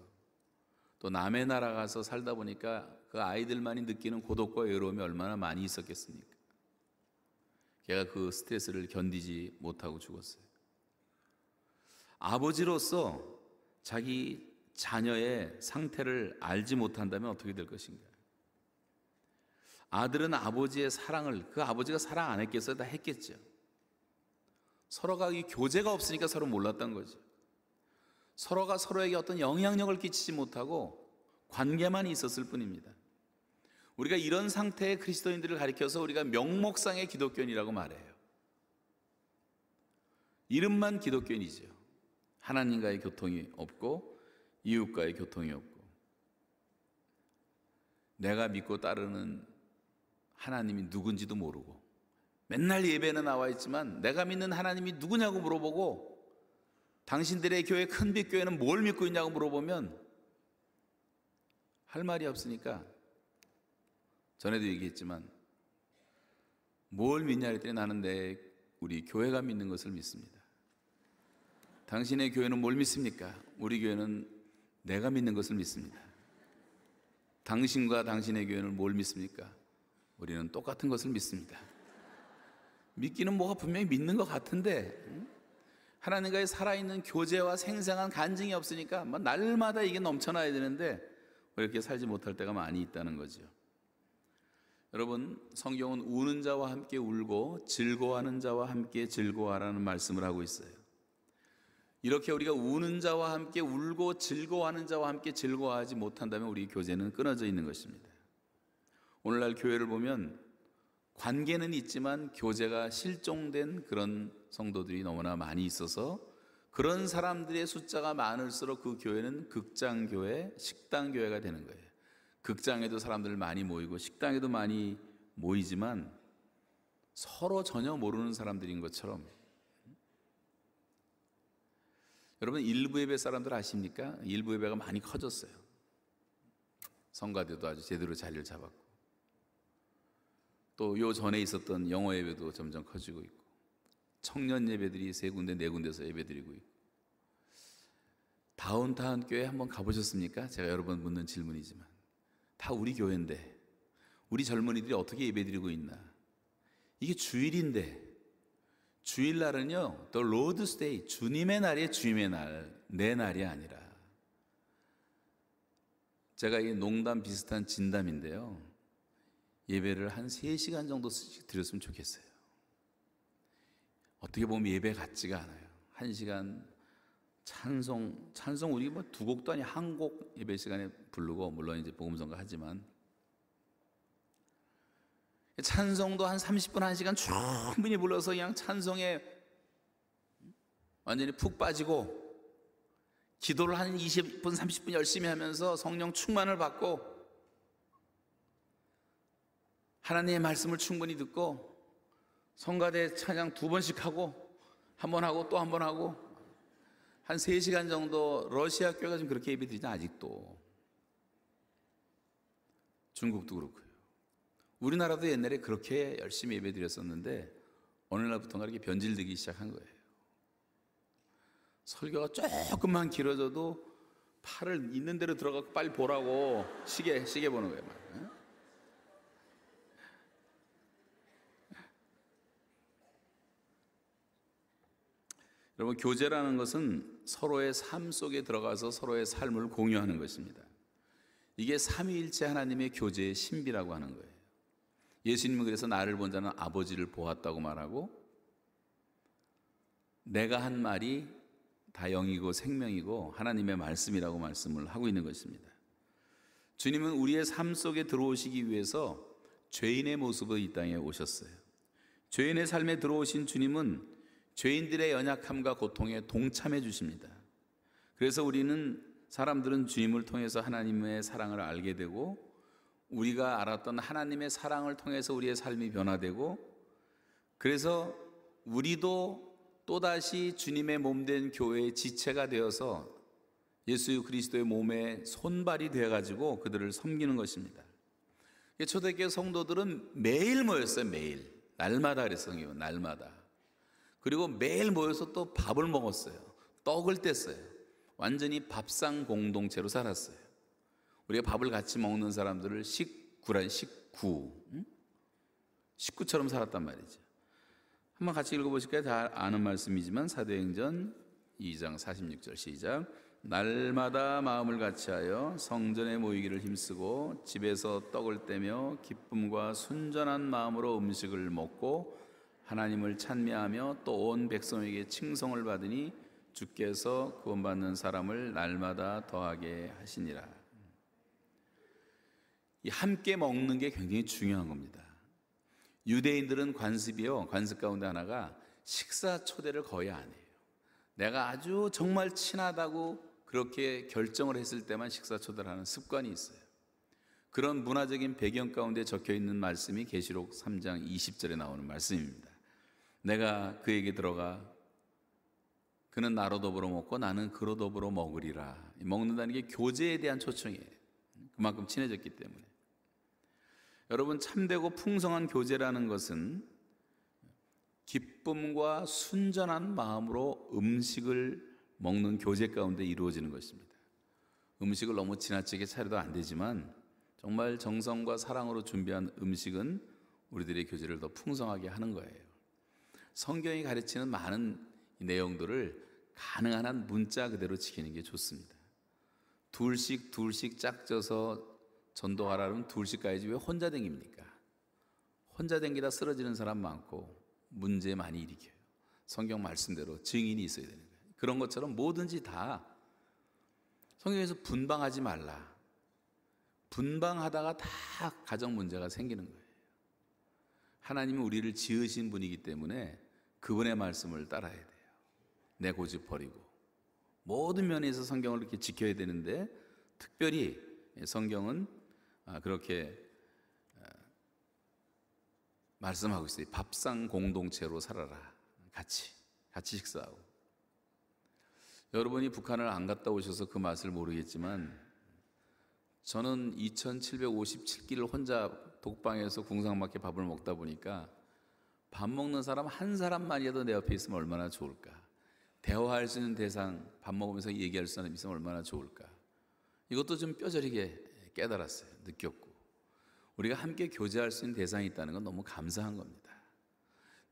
또 남의 나라 가서 살다 보니까 그 아이들만이 느끼는 고독과 외로움이 얼마나 많이 있었겠습니까? 걔가 그 스트레스를 견디지 못하고 죽었어요. 아버지로서 자기 자녀의 상태를 알지 못한다면 어떻게 될 것인가? 아들은 아버지의 사랑을, 그 아버지가 사랑 안 했겠어요? 다 했겠죠. 서로가 이 교제가 없으니까 서로 몰랐던 거죠. 서로가 서로에게 어떤 영향력을 끼치지 못하고 관계만 있었을 뿐입니다. 우리가 이런 상태의 그리스도인들을 가리켜서 우리가 명목상의 기독교인이라고 말해요. 이름만 기독교인이죠. 하나님과의 교통이 없고 이웃과의 교통이 없고, 내가 믿고 따르는 하나님이 누군지도 모르고, 맨날 예배는 나와 있지만 내가 믿는 하나님이 누구냐고 물어보고, 당신들의 교회 큰빛 교회는 뭘 믿고 있냐고 물어보면 할 말이 없으니까, 전에도 얘기했지만 뭘 믿냐 했더니 나는 우리 교회가 믿는 것을 믿습니다. 당신의 교회는 뭘 믿습니까? 우리 교회는 내가 믿는 것을 믿습니다. 당신과 당신의 교회는 뭘 믿습니까? 우리는 똑같은 것을 믿습니다. 믿기는 뭐가 분명히 믿는 것 같은데 하나님과의 살아있는 교제와 생생한 간증이 없으니까 날마다 이게 넘쳐나야 되는데 왜 이렇게 살지 못할 때가 많이 있다는 거죠. 여러분, 성경은 우는 자와 함께 울고 즐거워하는 자와 함께 즐거워하라는 말씀을 하고 있어요. 이렇게 우리가 우는 자와 함께 울고 즐거워하는 자와 함께 즐거워하지 못한다면 우리 교제는 끊어져 있는 것입니다. 오늘날 교회를 보면 관계는 있지만 교제가 실종된 그런 성도들이 너무나 많이 있어서 그런 사람들의 숫자가 많을수록 그 교회는 극장교회, 식당교회가 되는 거예요. 극장에도 사람들 많이 모이고 식당에도 많이 모이지만 서로 전혀 모르는 사람들인 것처럼. 여러분 일부 예배 사람들 아십니까? 일부 예배가 많이 커졌어요. 성가대도 아주 제대로 자리를 잡았고, 또 요 전에 있었던 영어 예배도 점점 커지고 있고, 청년 예배들이 3군데 4군데서 예배드리고 있고. 다운타운 교회 한번 가보셨습니까? 제가 여러 번 묻는 질문이지만 다 우리 교회인데 우리 젊은이들이 어떻게 예배드리고 있나? 이게 주일인데, 주일날은요 The Lord's Day, 주님의 날이에요. 주님의 날, 내 날이 아니라. 제가 이게 농담 비슷한 진담인데요, 예배를 한 3시간 정도 드렸으면 좋겠어요. 어떻게 보면 예배 같지가 않아요. 1시간 찬송 우리 뭐 2곡도 아니 1곡 예배 시간에 부르고, 물론 이제 복음성가 하지만 찬송도 한 30분 1시간 충분히 불러서 그냥 찬송에 완전히 푹 빠지고, 기도를 한 20분 30분 열심히 하면서 성령 충만을 받고, 하나님의 말씀을 충분히 듣고, 성가대 찬양 2번씩 하고, 한 번 하고 또 한 번 하고, 한 3시간 정도. 러시아 교회가 지금 그렇게 예배드리죠. 아직도. 중국도 그렇고요. 우리나라도 옛날에 그렇게 열심히 예배드렸었는데 어느 날부터가 이렇게 변질되기 시작한 거예요. 설교가 조금만 길어져도 팔을 있는 대로 들어가고 빨리 보라고 시계 보는 거예요. 막. 여러분, 교제라는 것은 서로의 삶 속에 들어가서 서로의 삶을 공유하는 것입니다. 이게 삼위일체 하나님의 교제의 신비라고 하는 거예요. 예수님은 그래서 나를 본 자는 아버지를 보았다고 말하고, 내가 한 말이 다 영이고 생명이고 하나님의 말씀이라고 말씀을 하고 있는 것입니다. 주님은 우리의 삶 속에 들어오시기 위해서 죄인의 모습으로 이 땅에 오셨어요. 죄인의 삶에 들어오신 주님은 죄인들의 연약함과 고통에 동참해 주십니다. 그래서 사람들은 주님을 통해서 하나님의 사랑을 알게 되고, 우리가 알았던 하나님의 사랑을 통해서 우리의 삶이 변화되고, 그래서 우리도 또다시 주님의 몸된 교회의 지체가 되어서 예수 그리스도의 몸에 손발이 되어가지고 그들을 섬기는 것입니다. 초대교회 성도들은 매일 모였어요. 매일. 날마다 그랬어요. 날마다. 그리고 매일 모여서 또 밥을 먹었어요. 떡을 뗐어요. 완전히 밥상 공동체로 살았어요. 우리가 밥을 같이 먹는 사람들을 식구처럼 살았단 말이죠. 한번 같이 읽어보실까요? 다 아는 말씀이지만 사도행전 2장 46절 시작. 날마다 마음을 같이하여 성전에 모이기를 힘쓰고 집에서 떡을 떼며 기쁨과 순전한 마음으로 음식을 먹고 하나님을 찬미하며 또 온 백성에게 칭송을 받으니 주께서 구원받는 사람을 날마다 더하게 하시니라. 이 함께 먹는 게 굉장히 중요한 겁니다. 유대인들은 관습 가운데 하나가 식사 초대를 거의 안 해요. 내가 아주 정말 친하다고 그렇게 결정을 했을 때만 식사 초대를 하는 습관이 있어요. 그런 문화적인 배경 가운데 적혀 있는 말씀이 계시록 3장 20절에 나오는 말씀입니다. 내가 그에게 들어가 그는 나로 더불어 먹고 나는 그로 더불어 먹으리라. 먹는다는 게 교제에 대한 초청이에요. 그만큼 친해졌기 때문에. 여러분, 참되고 풍성한 교제라는 것은 기쁨과 순전한 마음으로 음식을 먹는 교제 가운데 이루어지는 것입니다. 음식을 너무 지나치게 차려도 안 되지만 정말 정성과 사랑으로 준비한 음식은 우리들의 교제를 더 풍성하게 하는 거예요. 성경이 가르치는 많은 내용들을 가능한 한 문자 그대로 지키는 게 좋습니다. 둘씩 짝져서 전도하라면 둘씩 가야지 왜 혼자 댕깁니까? 혼자 댕기다 쓰러지는 사람 많고 문제 많이 일으켜요. 성경 말씀대로 증인이 있어야 되는 거예요. 그런 것처럼 뭐든지 다 성경에서 분방하지 말라. 분방하다가 다 가정 문제가 생기는 거예요. 하나님은 우리를 지으신 분이기 때문에 그분의 말씀을 따라야 돼요. 내 고집 버리고 모든 면에서 성경을 이렇게 지켜야 되는데, 특별히 성경은 그렇게 말씀하고 있어요. 밥상 공동체로 살아라. 같이 식사하고. 여러분이 북한을 안 갔다 오셔서 그 맛을 모르겠지만 저는 2757끼를 혼자 독방에서 궁상맞게 밥을 먹다 보니까 밥 먹는 사람 한 사람만이라도 내 옆에 있으면 얼마나 좋을까. 대화할 수 있는 대상, 밥 먹으면서 얘기할 수 있는 사람이 있으면 얼마나 좋을까. 이것도 좀 뼈저리게 깨달았어요. 느꼈고. 우리가 함께 교제할 수 있는 대상이 있다는 건 너무 감사한 겁니다.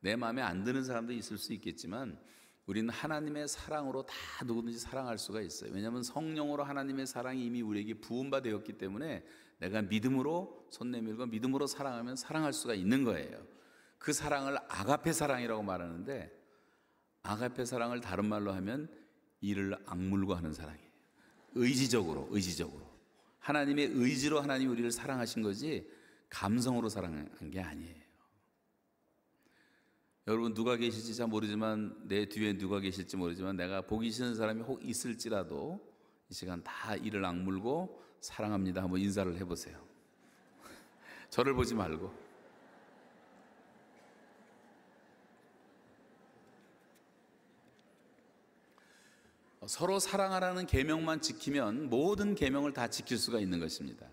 내 마음에 안 드는 사람도 있을 수 있겠지만 우리는 하나님의 사랑으로 다 누구든지 사랑할 수가 있어요. 왜냐하면 성령으로 하나님의 사랑이 이미 우리에게 부음바 되었기 때문에 내가 믿음으로 손 내밀고 믿음으로 사랑하면 사랑할 수가 있는 거예요. 그 사랑을 아가페 사랑이라고 말하는데, 아가페 사랑을 다른 말로 하면 이를 악물고 하는 사랑이에요. 의지적으로 하나님의 의지로 하나님이 우리를 사랑하신 거지 감성으로 사랑한 게 아니에요. 여러분 누가 계실지 잘 모르지만, 내 뒤에 누가 계실지 모르지만 내가 보기 싫은 사람이 혹 있을지라도 이 시간 다 이를 악물고 사랑합니다 한번 인사를 해보세요. 저를 보지 말고. 서로 사랑하라는 계명만 지키면 모든 계명을 다 지킬 수가 있는 것입니다.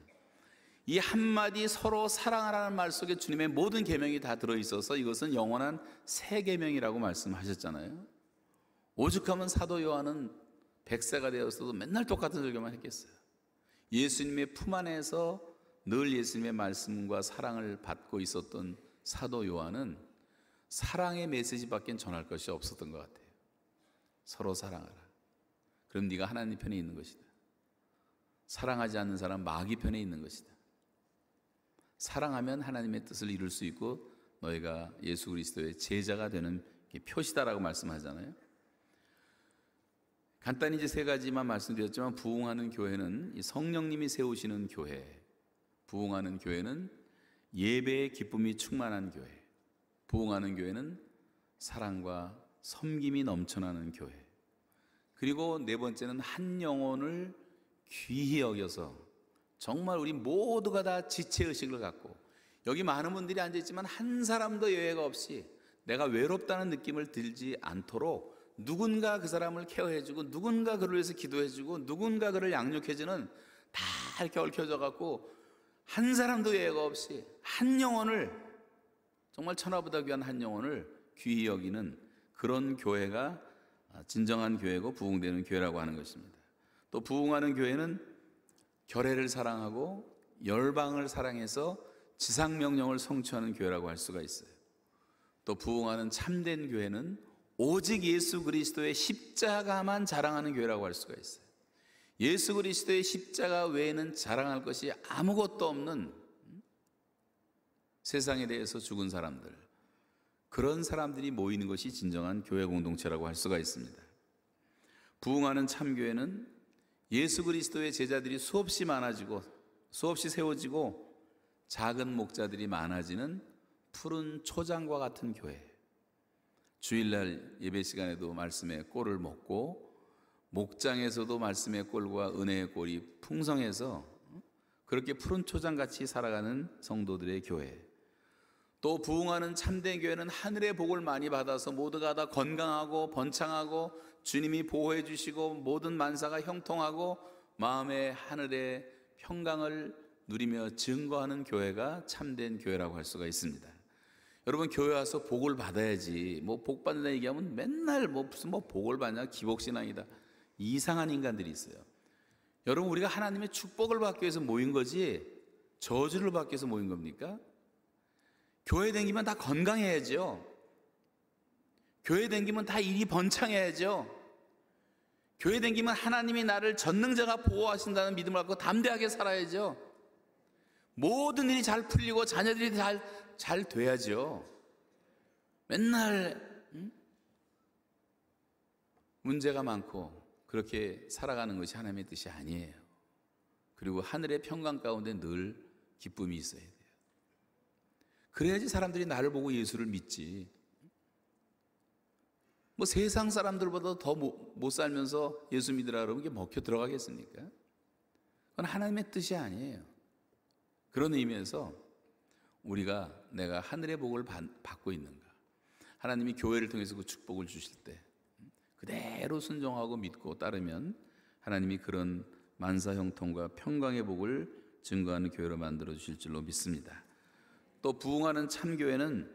이 한마디 서로 사랑하라는 말 속에 주님의 모든 계명이 다 들어있어서 이것은 영원한 새 계명이라고 말씀하셨잖아요. 오죽하면 사도 요한은 100세가 되었어도 맨날 똑같은 설교만 했겠어요. 예수님의 품 안에서 늘 예수님의 말씀과 사랑을 받고 있었던 사도 요한은 사랑의 메시지밖에 전할 것이 없었던 것 같아요. 서로 사랑하라. 그럼 네가 하나님 편에 있는 것이다. 사랑하지 않는 사람 마귀 편에 있는 것이다. 사랑하면 하나님의 뜻을 이룰 수 있고 너희가 예수 그리스도의 제자가 되는 표시다라고 말씀하잖아요. 간단히 이제 세 가지만 말씀드렸지만, 부흥하는 교회는 성령님이 세우시는 교회, 부흥하는 교회는 예배의 기쁨이 충만한 교회, 부흥하는 교회는 사랑과 섬김이 넘쳐나는 교회, 그리고 네 번째는 한 영혼을 귀히 여겨서 정말 우리 모두가 다 지체의식을 갖고, 여기 많은 분들이 앉아있지만 한 사람도 예외가 없이 내가 외롭다는 느낌을 들지 않도록 누군가 그 사람을 케어해주고, 누군가 그를 위해서 기도해주고, 누군가 그를 양육해주는, 다 이렇게 얽혀져 갖고 한 사람도 예외가 없이 한 영혼을, 정말 천하보다 귀한 한 영혼을 귀히 여기는 그런 교회가 진정한 교회고 부흥되는 교회라고 하는 것입니다. 또 부흥하는 교회는 결례를 사랑하고 열방을 사랑해서 지상명령을 성취하는 교회라고 할 수가 있어요. 또 부흥하는 참된 교회는 오직 예수 그리스도의 십자가만 자랑하는 교회라고 할 수가 있어요. 예수 그리스도의 십자가 외에는 자랑할 것이 아무것도 없는 세상에 대해서 죽은 사람들, 그런 사람들이 모이는 것이 진정한 교회 공동체라고 할 수가 있습니다. 부흥하는 참교회는 예수 그리스도의 제자들이 수없이 많아지고 수없이 세워지고 작은 목자들이 많아지는 푸른 초장과 같은 교회. 주일날 예배 시간에도 말씀의 꼴을 먹고 목장에서도 말씀의 꼴과 은혜의 꼴이 풍성해서 그렇게 푸른 초장같이 살아가는 성도들의 교회. 또 부흥하는 참된 교회는 하늘의 복을 많이 받아서 모두가 다 건강하고 번창하고 주님이 보호해 주시고 모든 만사가 형통하고 마음의 하늘의 평강을 누리며 증거하는 교회가 참된 교회라고 할 수가 있습니다. 여러분, 교회 와서 복을 받아야지, 뭐 복 받는다 얘기하면 맨날 무슨 복을 받냐, 기복신앙이다, 이상한 인간들이 있어요. 여러분, 우리가 하나님의 축복을 받기 위해서 모인 거지 저주를 받기 위해서 모인 겁니까? 교회 다니면 다 건강해야죠. 교회 다니면 다 일이 번창해야죠. 교회 다니면 하나님이 나를 전능자가 보호하신다는 믿음을 갖고 담대하게 살아야죠. 모든 일이 잘 풀리고 자녀들이 잘 돼야죠. 맨날 문제가 많고 그렇게 살아가는 것이 하나님의 뜻이 아니에요. 그리고 하늘의 평강 가운데 늘 기쁨이 있어야 돼요. 그래야지 사람들이 나를 보고 예수를 믿지. 뭐 세상 사람들보다 더 못 살면서 예수 믿으라 그러면 이게 먹혀 들어가겠습니까? 그건 하나님의 뜻이 아니에요. 그런 의미에서 우리가 내가 하늘의 복을 받고 있는가, 하나님이 교회를 통해서 그 축복을 주실 때 그대로 순종하고 믿고 따르면 하나님이 그런 만사형통과 평강의 복을 증거하는 교회로 만들어 주실 줄로 믿습니다. 또 부흥하는 참교회는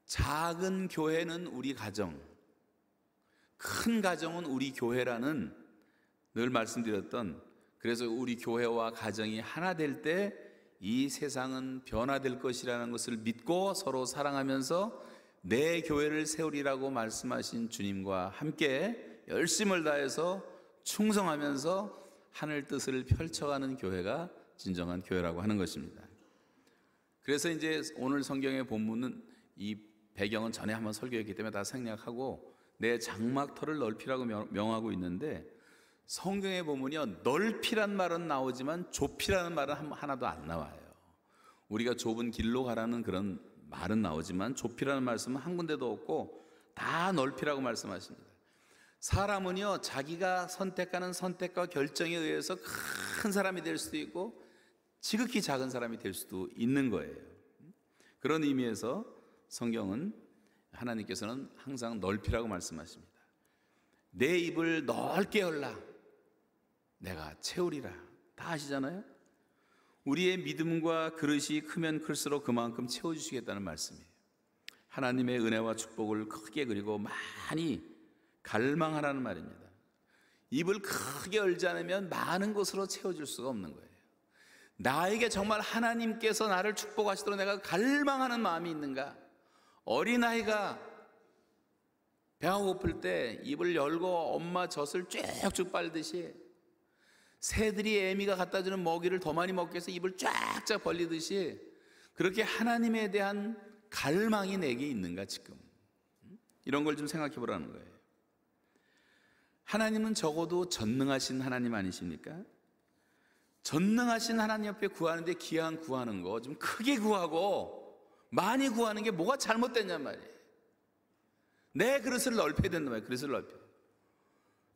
작은 교회는 우리 가정, 큰 가정은 우리 교회라는 늘 말씀드렸던, 그래서 우리 교회와 가정이 하나 될 때 이 세상은 변화될 것이라는 것을 믿고 서로 사랑하면서 내 교회를 세우리라고 말씀하신 주님과 함께 열심을 다해서 충성하면서 하늘 뜻을 펼쳐가는 교회가 진정한 교회라고 하는 것입니다. 그래서 이제 오늘 성경의 본문은 이 배경은 전에 한번 설교했기 때문에 다 생략하고 내 장막터를 넓히라고 명하고 있는데, 성경의 본문이요, 넓히란 말은 나오지만 좁히라는 말은 하나도 안 나와요. 우리가 좁은 길로 가라는 그런 말은 나오지만 좁히라는 말씀은 한 군데도 없고 다 넓히라고 말씀하십니다. 사람은요, 자기가 선택하는 선택과 결정에 의해서 큰 사람이 될 수도 있고 지극히 작은 사람이 될 수도 있는 거예요. 그런 의미에서 성경은, 하나님께서는 항상 넓히라고 말씀하십니다. 내 입을 넓게 열라, 내가 채우리라. 다 아시잖아요. 우리의 믿음과 그릇이 크면 클수록 그만큼 채워주시겠다는 말씀이에요. 하나님의 은혜와 축복을 크게, 그리고 많이 갈망하라는 말입니다. 입을 크게 열지 않으면 많은 것으로 채워줄 수가 없는 거예요. 나에게 정말 하나님께서 나를 축복하시도록 내가 갈망하는 마음이 있는가? 어린아이가 배가 고플 때 입을 열고 엄마 젖을 쭉쭉 빨듯이, 새들이 애미가 갖다 주는 먹이를 더 많이 먹기 위해서 입을 쫙쫙 벌리듯이, 그렇게 하나님에 대한 갈망이 내게 있는가 지금? 이런 걸 좀 생각해 보라는 거예요. 하나님은 적어도 전능하신 하나님 아니십니까? 전능하신 하나님 앞에 구하는데 귀한 구하는 거 좀 크게 구하고 많이 구하는 게 뭐가 잘못됐냔 말이에요. 내 그릇을 넓혀야 된단 말이에요. 그릇을 넓혀.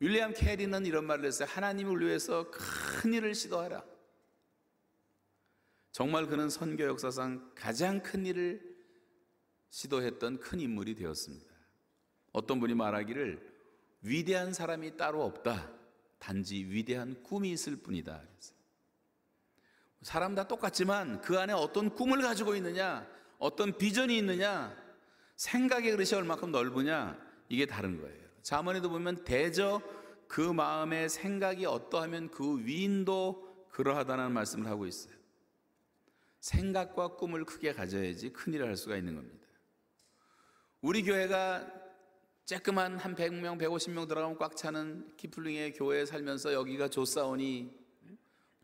윌리엄 캐리는 이런 말을 했어요. 하나님을 위해서 큰 일을 시도하라. 정말 그는 선교 역사상 가장 큰 일을 시도했던 큰 인물이 되었습니다. 어떤 분이 말하기를 위대한 사람이 따로 없다. 단지 위대한 꿈이 있을 뿐이다. 사람 다 똑같지만 그 안에 어떤 꿈을 가지고 있느냐, 어떤 비전이 있느냐, 생각의 그릇이 얼마큼 넓으냐, 이게 다른 거예요. 잠언에도 보면 대저 그 마음의 생각이 어떠하면 그 위인도 그러하다는 말씀을 하고 있어요. 생각과 꿈을 크게 가져야지 큰 일을 할 수가 있는 겁니다. 우리 교회가 쬐끄만 한 100명, 150명 들어가면 꽉 차는 키플링의 교회에 살면서 여기가 좋사오니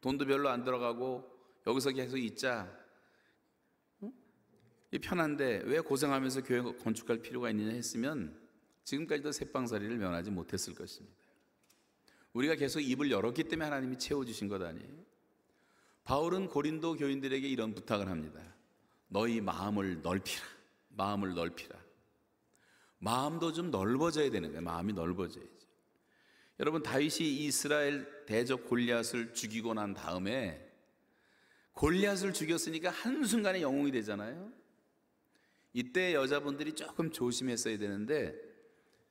돈도 별로 안 들어가고 여기서 계속 있자, 편한데 왜 고생하면서 교회 건축할 필요가 있느냐 했으면 지금까지도 새빵살이를 면하지 못했을 것입니다. 우리가 계속 입을 열었기 때문에 하나님이 채워주신 것 아니에요? 바울은 고린도 교인들에게 이런 부탁을 합니다. 너희 마음을 넓히라. 마음을 넓히라. 마음도 좀 넓어져야 되는 거예요. 마음이 넓어져야지. 여러분, 다윗이 이스라엘 대적 골리앗을 죽이고 난 다음에, 골리앗을 죽였으니까 한순간에 영웅이 되잖아요. 이때 여자분들이 조금 조심했어야 되는데,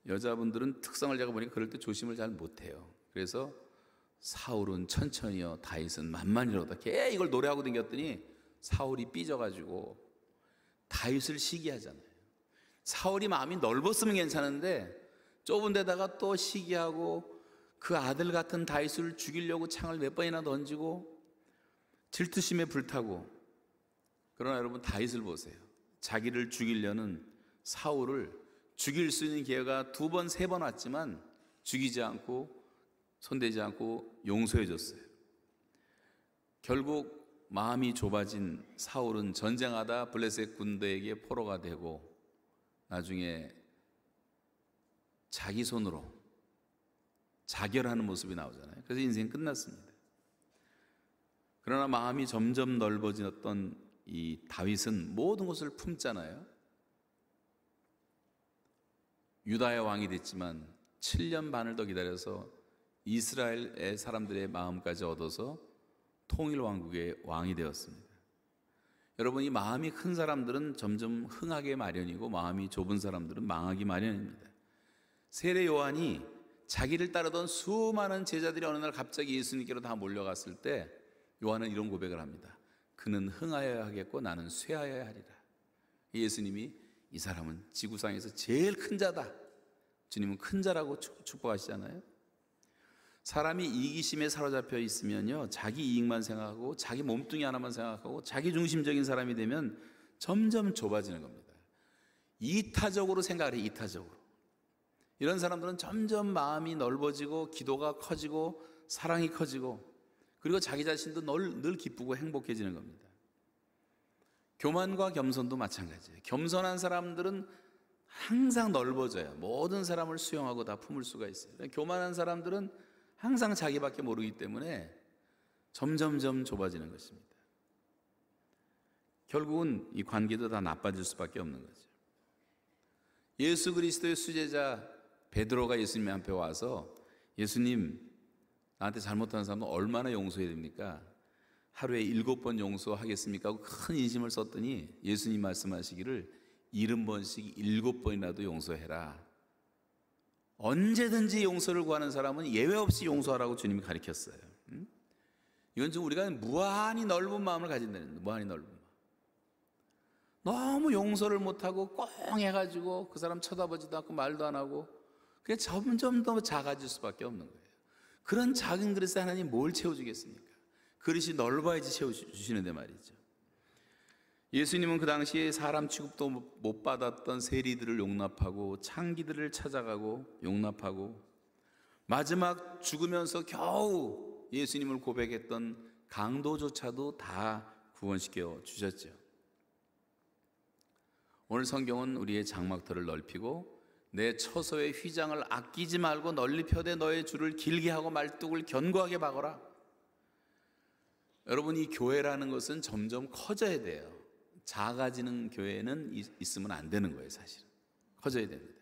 여자분들은 특성을 제가 보니까 그럴 때 조심을 잘 못해요. 그래서 사울은 천천히요, 다윗은 만만히로다, 이걸 노래하고 다녔더니 사울이 삐져가지고 다윗을 시기하잖아요. 사울이 마음이 넓었으면 괜찮은데 좁은 데다가 또 시기하고 그 아들 같은 다윗을 죽이려고 창을 몇 번이나 던지고 질투심에 불타고. 그러나 여러분, 다윗을 보세요. 자기를 죽이려는 사울을 죽일 수 있는 기회가 2번, 3번 왔지만 죽이지 않고 손대지 않고 용서해 줬어요. 결국 마음이 좁아진 사울은 전쟁하다 블레셋 군대에게 포로가 되고 나중에 자기 손으로 자결하는 모습이 나오잖아요. 그래서 인생 끝났습니다. 그러나 마음이 점점 넓어졌던 이 다윗은 모든 것을 품잖아요. 유다의 왕이 됐지만 7년 반을 더 기다려서 이스라엘의 사람들의 마음까지 얻어서 통일왕국의 왕이 되었습니다. 여러분, 이 마음이 큰 사람들은 점점 흥하게 마련이고 마음이 좁은 사람들은 망하기 마련입니다. 세례 요한이 자기를 따르던 수많은 제자들이 어느 날 갑자기 예수님께로 다 몰려갔을 때 요한은 이런 고백을 합니다. 그는 흥하여야 하겠고 나는 쇠하여야 하리라. 예수님이 이 사람은 지구상에서 제일 큰 자다. 주님은 큰 자라고 축복하시잖아요. 사람이 이기심에 사로잡혀 있으면요, 자기 이익만 생각하고 자기 몸뚱이 하나만 생각하고 자기 중심적인 사람이 되면 점점 좁아지는 겁니다. 이타적으로 생각을 해요. 이타적으로. 이런 사람들은 점점 마음이 넓어지고 기도가 커지고 사랑이 커지고 그리고 자기 자신도 늘 기쁘고 행복해지는 겁니다. 교만과 겸손도 마찬가지예요. 겸손한 사람들은 항상 넓어져요. 모든 사람을 수용하고 다 품을 수가 있어요. 교만한 사람들은 항상 자기밖에 모르기 때문에 점점점 좁아지는 것입니다. 결국은 이 관계도 다 나빠질 수밖에 없는 거죠. 예수 그리스도의 수제자 베드로가 예수님 앞에 와서 예수님, 나한테 잘못한 사람은 얼마나 용서해야 됩니까? 하루에 7번 용서하겠습니까? 하고 큰 인심을 썼더니 예수님 말씀하시기를 70번씩 7번이라도 용서해라. 언제든지 용서를 구하는 사람은 예외 없이 용서하라고 주님이 가르쳤어요. 이건 좀 우리가 무한히 넓은 마음을 가진다는 거예요. 무한히 넓은 마음. 너무 용서를 못하고 꽁 해가지고 그 사람 쳐다보지도 않고 말도 안 하고 그게 점점 더 작아질 수밖에 없는 거예요. 그런 작은 그릇에 하나님 뭘 채워주겠습니까? 그릇이 넓어야지 채워주시는데 말이죠. 예수님은 그 당시에 사람 취급도 못 받았던 세리들을 용납하고 창기들을 찾아가고 용납하고 마지막 죽으면서 겨우 예수님을 고백했던 강도조차도 다 구원시켜 주셨죠. 오늘 성경은 우리의 장막터를 넓히고 내 처소의 휘장을 아끼지 말고 널리 펴되 너의 줄을 길게 하고 말뚝을 견고하게 박아라. 여러분, 이 교회라는 것은 점점 커져야 돼요. 작아지는 교회는 있으면 안 되는 거예요. 사실은 커져야 됩니다.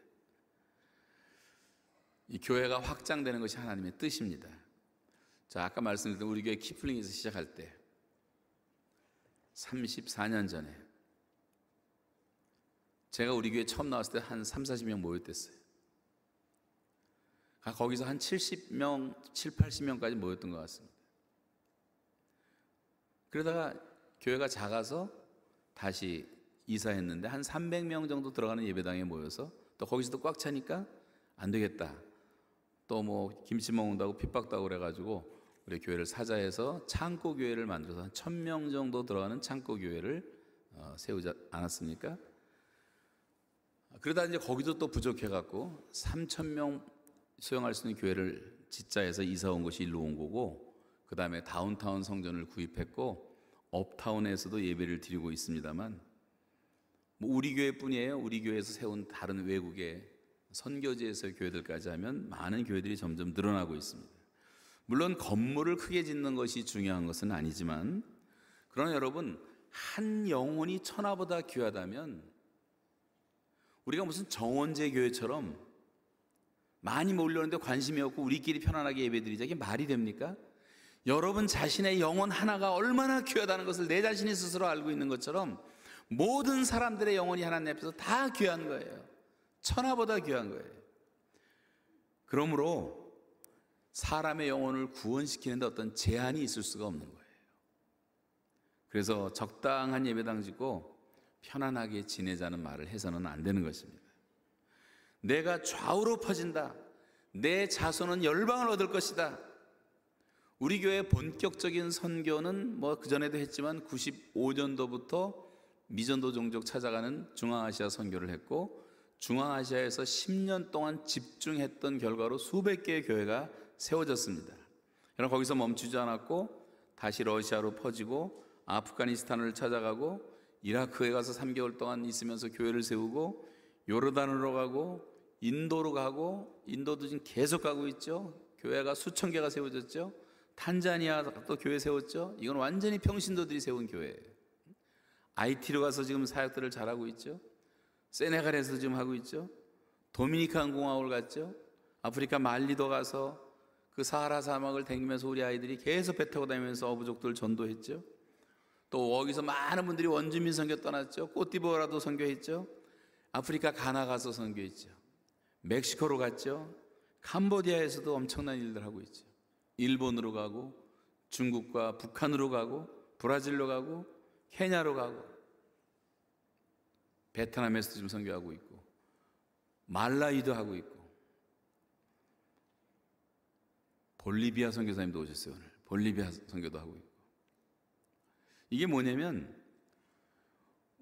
이 교회가 확장되는 것이 하나님의 뜻입니다. 자, 아까 말씀드린 우리 교회 키플링에서 시작할 때 34년 전에 제가 우리 교회 처음 나왔을 때 한 30-40명 모였댔어요. 거기서 한 70명, 70-80명까지 모였던 것 같습니다. 그러다가 교회가 작아서 다시 이사했는데 한 300명 정도 들어가는 예배당에 모여서 또 거기서도 꽉 차니까 안 되겠다. 또 뭐 김치 먹는다고 핍박도 하고 그래가지고 우리 교회를 사자해서 창고 교회를 만들어서 한 1000명 정도 들어가는 창고 교회를 세우지 않았습니까? 그러다 이제 거기도 또 부족해갖고 3000명 수용할 수 있는 교회를 짓자해서 이사 온 것이 일로 온 거고, 그 다음에 다운타운 성전을 구입했고 업타운에서도 예배를 드리고 있습니다만, 뭐 우리 교회뿐이에요. 우리 교회에서 세운 다른 외국의 선교지에서의 교회들까지 하면 많은 교회들이 점점 늘어나고 있습니다. 물론 건물을 크게 짓는 것이 중요한 것은 아니지만, 그러나 여러분, 한 영혼이 천하보다 귀하다면 우리가 무슨 정원제 교회처럼 많이 몰려오는데 관심이 없고 우리끼리 편안하게 예배드리자, 이게 말이 됩니까? 여러분 자신의 영혼 하나가 얼마나 귀하다는 것을 내 자신이 스스로 알고 있는 것처럼 모든 사람들의 영혼이 하나님 앞에서 다 귀한 거예요. 천하보다 귀한 거예요. 그러므로 사람의 영혼을 구원시키는데 어떤 제한이 있을 수가 없는 거예요. 그래서 적당한 예배당 짓고 편안하게 지내자는 말을 해서는 안 되는 것입니다. 내가 좌우로 퍼진다, 내 자손은 열방을 얻을 것이다. 우리 교회의 본격적인 선교는 뭐 그전에도 했지만 95년도부터 미전도 종족 찾아가는 중앙아시아 선교를 했고, 중앙아시아에서 10년 동안 집중했던 결과로 수백 개의 교회가 세워졌습니다. 그러나 거기서 멈추지 않았고 다시 러시아로 퍼지고 아프가니스탄을 찾아가고 이라크에 가서 3개월 동안 있으면서 교회를 세우고 요르단으로 가고 인도로 가고, 인도도 지금 계속 가고 있죠. 교회가 수천 개가 세워졌죠. 탄자니아 또 교회 세웠죠. 이건 완전히 평신도들이 세운 교회예요. IT로 가서 지금 사역들을 잘하고 있죠. 세네갈에서 지금 하고 있죠. 도미니칸 공화국을 갔죠. 아프리카 말리도 가서 그 사하라 사막을 다니면서 우리 아이들이 계속 배 타고 다니면서 어부족들 전도했죠. 또 거기서 많은 분들이 원주민 선교 떠났죠. 꼬띠보라도 선교했죠. 아프리카 가나 가서 선교했죠. 멕시코로 갔죠. 캄보디아에서도 엄청난 일들 하고 있죠. 일본으로 가고 중국과 북한으로 가고 브라질로 가고 케냐로 가고 베트남에서도 지금 선교하고 있고 말라위도 하고 있고 볼리비아 선교사님도 오셨어요. 오늘 볼리비아 선교도 하고 있고. 이게 뭐냐면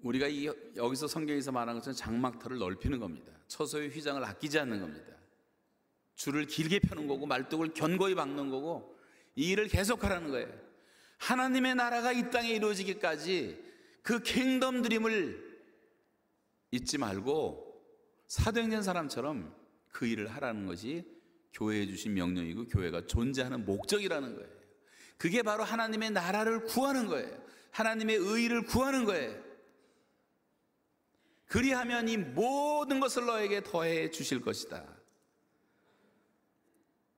우리가 여기서 성경에서 말한 것처럼 장막터를 넓히는 겁니다. 처소의 휘장을 아끼지 않는 겁니다. 줄을 길게 펴는 거고 말뚝을 견고히 박는 거고 이 일을 계속하라는 거예요. 하나님의 나라가 이 땅에 이루어지기까지 그 킹덤 드림을 잊지 말고 사도행전 사람처럼 그 일을 하라는 것이 교회에 주신 명령이고 교회가 존재하는 목적이라는 거예요. 그게 바로 하나님의 나라를 구하는 거예요. 하나님의 의의를 구하는 거예요. 그리하면 이 모든 것을 너에게 더해 주실 것이다.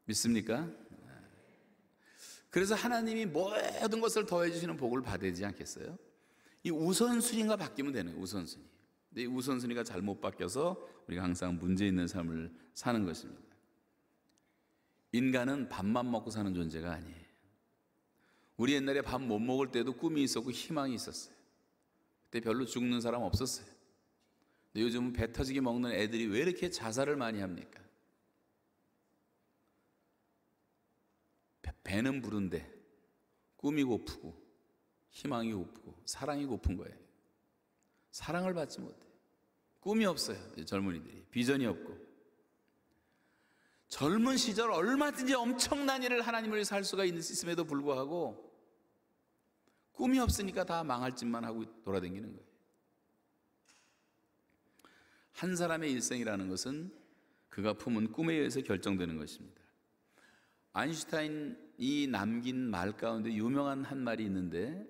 믿습니까? 그래서 하나님이 모든 것을 더해 주시는 복을 받아야 되지 않겠어요? 이 우선순위가 바뀌면 되는 거예요. 우선순위. 근데 이 우선순위가 잘못 바뀌어서 우리가 항상 문제 있는 삶을 사는 것입니다. 인간은 밥만 먹고 사는 존재가 아니에요. 우리 옛날에 밥 못 먹을 때도 꿈이 있었고 희망이 있었어요. 그때 별로 죽는 사람 없었어요. 근데 요즘은 배 터지게 먹는 애들이 왜 이렇게 자살을 많이 합니까? 배는 부른데 꿈이 고프고 희망이 고프고 사랑이 고픈 거예요. 사랑을 받지 못해. 꿈이 없어요. 젊은이들이 비전이 없고. 젊은 시절 얼마든지 엄청난 일을 하나님을 위해서 할 수가 있음에도 불구하고 꿈이 없으니까 다 망할 짓만 하고 돌아다니는 거예요. 한 사람의 일생이라는 것은 그가 품은 꿈에 의해서 결정되는 것입니다. 아인슈타인이 남긴 말 가운데 유명한 한 말이 있는데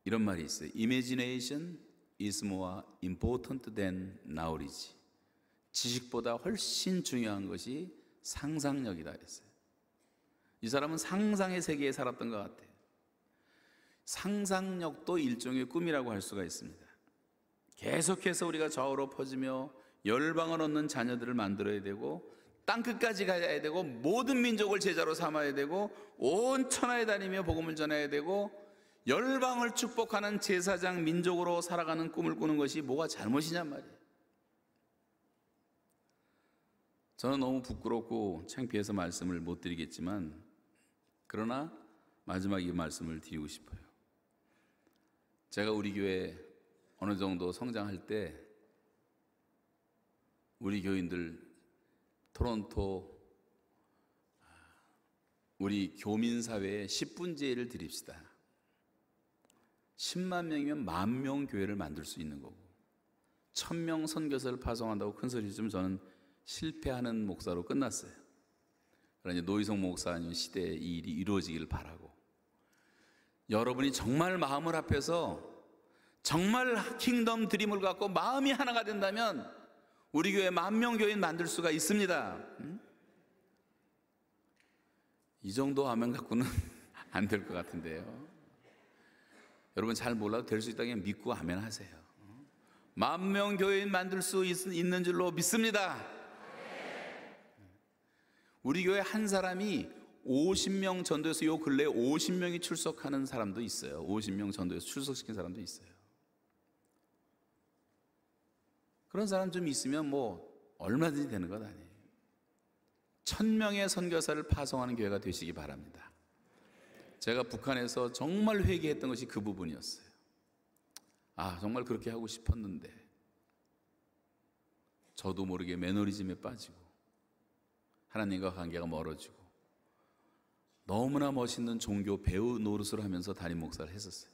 이런 말이 있어요. Imagination is more important than knowledge. 지식보다 훨씬 중요한 것이 상상력이다 했어요. 이 사람은 상상의 세계에 살았던 것 같아요. 상상력도 일종의 꿈이라고 할 수가 있습니다. 계속해서 우리가 좌우로 퍼지며 열방을 얻는 자녀들을 만들어야 되고 땅끝까지 가야 되고 모든 민족을 제자로 삼아야 되고 온 천하에 다니며 복음을 전해야 되고 열방을 축복하는 제사장 민족으로 살아가는 꿈을 꾸는 것이 뭐가 잘못이냔 말이에요. 저는 너무 부끄럽고 창피해서 말씀을 못 드리겠지만 그러나 마지막 이 말씀을 드리고 싶어요. 제가 우리 교회 어느 정도 성장할 때 우리 교인들 토론토 우리 교민사회에 10분제를 드립시다. 10만 명이면 10,000명 교회를 만들 수 있는 거고 1,000명 선교사를 파송한다고 큰 소리 좀 저는 실패하는 목사로 끝났어요. 그러니 노희성 목사님 시대에 이 일이 이루어지기를 바라고 여러분이 정말 마음을 합해서 정말 킹덤 드림을 갖고 마음이 하나가 된다면 우리 교회 10,000명 교인 만들 수가 있습니다. 이 정도 하면 갖고는 안 될 것 같은데요. 여러분 잘 몰라도 될 수 있다면 믿고 아멘 하세요. 10,000명 교인 만들 수 있는 줄로 믿습니다. 우리 교회 한 사람이 50명 전도해서 요 근래에 50명이 출석하는 사람도 있어요. 50명 전도해서 출석시킨 사람도 있어요. 그런 사람 좀 있으면 뭐 얼마든지 되는 것 아니에요. 1,000명의 선교사를 파송하는 교회가 되시기 바랍니다. 제가 북한에서 정말 회개했던 것이 그 부분이었어요. 아, 정말 그렇게 하고 싶었는데 저도 모르게 매너리즘에 빠지고 하나님과 관계가 멀어지고 너무나 멋있는 종교 배우 노릇을 하면서 담임 목사를 했었어요.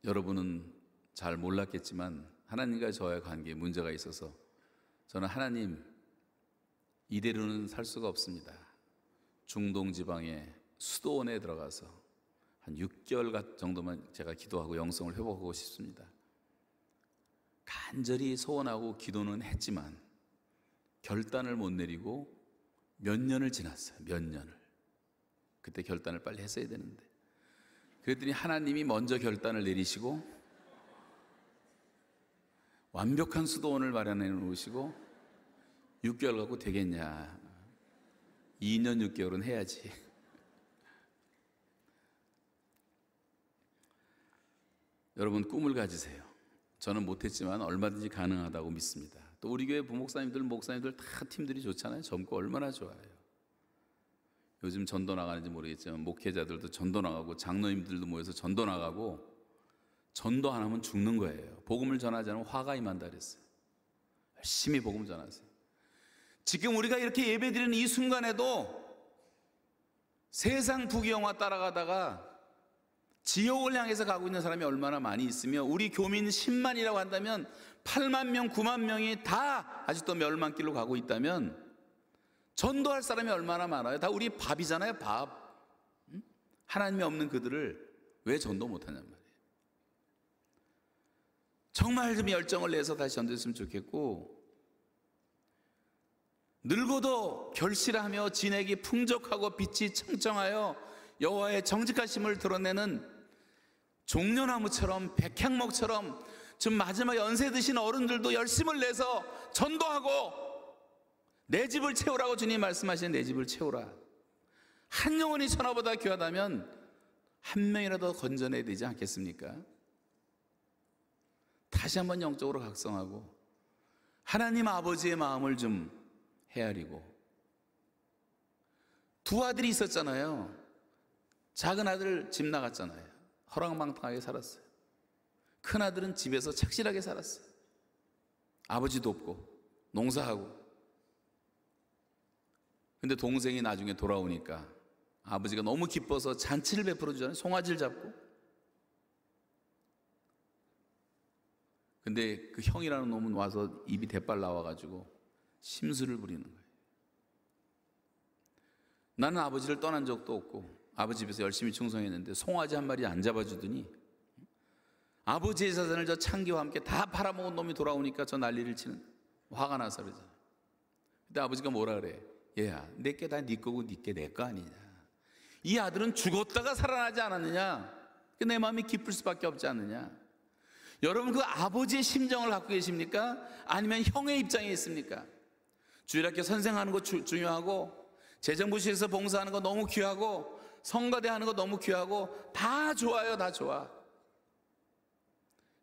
여러분은 잘 몰랐겠지만 하나님과 저의 관계에 문제가 있어서 저는 하나님 이대로는 살 수가 없습니다. 중동 지방의 수도원에 들어가서 한 6개월 정도만 제가 기도하고 영성을 회복하고 싶습니다. 간절히 소원하고 기도는 했지만 결단을 못 내리고 몇 년을 지났어요. 몇 년을. 그때 결단을 빨리 했어야 되는데 그랬더니 하나님이 먼저 결단을 내리시고 완벽한 수도원을 마련해 놓으시고 6개월 갖고 되겠냐? 2년 6개월은 해야지. 여러분, 꿈을 가지세요. 저는 못했지만 얼마든지 가능하다고 믿습니다. 또 우리 교회 부목사님들, 목사님들 다 팀들이 좋잖아요. 젊고 얼마나 좋아요. 요즘 전도 나가는지 모르겠지만 목회자들도 전도 나가고 장로님들도 모여서 전도 나가고, 전도 안 하면 죽는 거예요. 복음을 전하지 않으면 화가 임한다 그랬어요. 열심히 복음 전하세요. 지금 우리가 이렇게 예배드리는 이 순간에도 세상 부귀영화 따라가다가 지옥을 향해서 가고 있는 사람이 얼마나 많이 있으며, 우리 교민 10만이라고 한다면 8만 명, 9만 명이 다 아직도 멸망길로 가고 있다면 전도할 사람이 얼마나 많아요. 다 우리 밥이잖아요, 밥. 하나님이 없는 그들을 왜 전도 못하냔 말이에요. 정말 좀 열정을 내서 다시 전도했으면 좋겠고, 늙어도 결실하며 진액이 풍족하고 빛이 청청하여 여호와의 정직하심을 드러내는 종려나무처럼, 백향목처럼 지금 마지막 연세 드신 어른들도 열심을 내서 전도하고, 내 집을 채우라고 주님 말씀하시는 내 집을 채우라. 한 영혼이 천하보다 귀하다면 한 명이라도 건져내야 되지 않겠습니까? 다시 한번 영적으로 각성하고 하나님 아버지의 마음을 좀 헤아리고. 두 아들이 있었잖아요. 작은 아들 집 나갔잖아요. 허랑방탕하게 살았어요. 큰 아들은 집에서 착실하게 살았어요. 아버지도 없고 농사하고. 근데 동생이 나중에 돌아오니까 아버지가 너무 기뻐서 잔치를 베풀어 주잖아요. 송아지를 잡고. 근데 그 형이라는 놈은 와서 입이 대빨 나와가지고 심술을 부리는 거예요. 나는 아버지를 떠난 적도 없고 아버지 집에서 열심히 충성했는데 송아지 한 마리 안 잡아주더니 아버지의 자산을 저 창기와 함께 다 팔아먹은 놈이 돌아오니까 저 난리를 치는, 화가 나서 그러잖아요. 근데 아버지가 뭐라 그래? 얘야, 내게 다 네 거고 네게 내 거 아니냐. 이 아들은 죽었다가 살아나지 않았느냐. 내 마음이 기쁠 수밖에 없지 않느냐. 여러분, 그 아버지의 심정을 갖고 계십니까? 아니면 형의 입장에 있습니까? 주일학교 선생하는 거 중요하고, 재정부시에서 봉사하는 거 너무 귀하고, 성가대 하는 거 너무 귀하고, 다 좋아요. 다 좋아.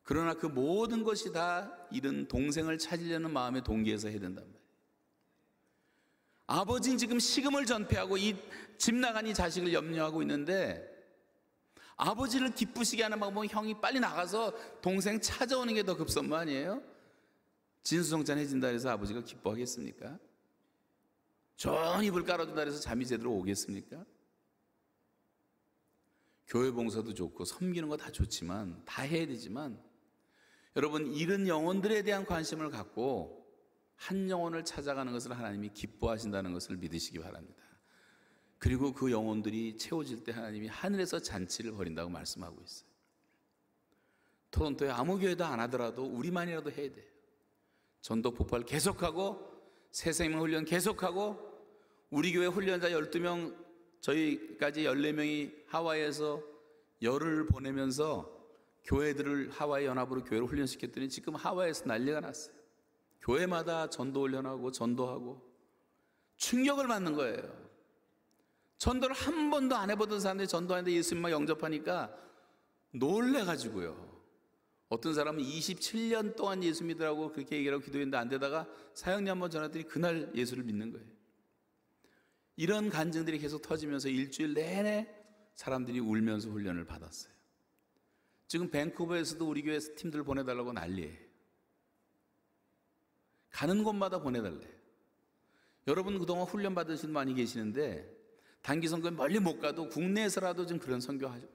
그러나 그 모든 것이 다 잃은 동생을 찾으려는 마음의 동기에서 해야 된단 말이에요. 아버지는 지금 식음을 전폐하고 이 집 나간 이 자식을 염려하고 있는데, 아버지를 기쁘시게 하는 방법은 형이 빨리 나가서 동생 찾아오는 게 더 급선무 아니에요? 진수성찬해진다 해서 아버지가 기뻐하겠습니까? 좋은 이불 깔아준다 해서 잠이 제대로 오겠습니까? 교회 봉사도 좋고 섬기는 거 다 좋지만, 다 해야 되지만, 여러분, 잃은 영혼들에 대한 관심을 갖고 한 영혼을 찾아가는 것을 하나님이 기뻐하신다는 것을 믿으시기 바랍니다. 그리고 그 영혼들이 채워질 때 하나님이 하늘에서 잔치를 벌인다고 말씀하고 있어요. 토론토에 아무 교회도 안 하더라도 우리만이라도 해야 돼요. 전도 폭발 계속하고 새생명 훈련 계속하고, 우리 교회 훈련자 12명, 저희까지 14명이 하와이에서 열흘 보내면서 교회들을 하와이 연합으로 교회를 훈련시켰더니 지금 하와이에서 난리가 났어요. 교회마다 전도 훈련하고 전도하고 충격을 받는 거예요. 전도를 한 번도 안 해보던 사람들이 전도하는데 예수님만 영접하니까 놀래가지고요. 어떤 사람은 27년 동안 예수 믿으라고 그렇게 얘기하고 기도했는데 안 되다가 사형리 한번 전하더니 그날 예수를 믿는 거예요. 이런 간증들이 계속 터지면서 일주일 내내 사람들이 울면서 훈련을 받았어요. 지금 밴쿠버에서도 우리 교회 팀들 보내달라고 난리예요. 가는 곳마다 보내달래요. 여러분, 그동안 훈련 받으신 분 많이 계시는데 단기 선교에 멀리 못 가도 국내에서라도 좀 그런 선교하죠.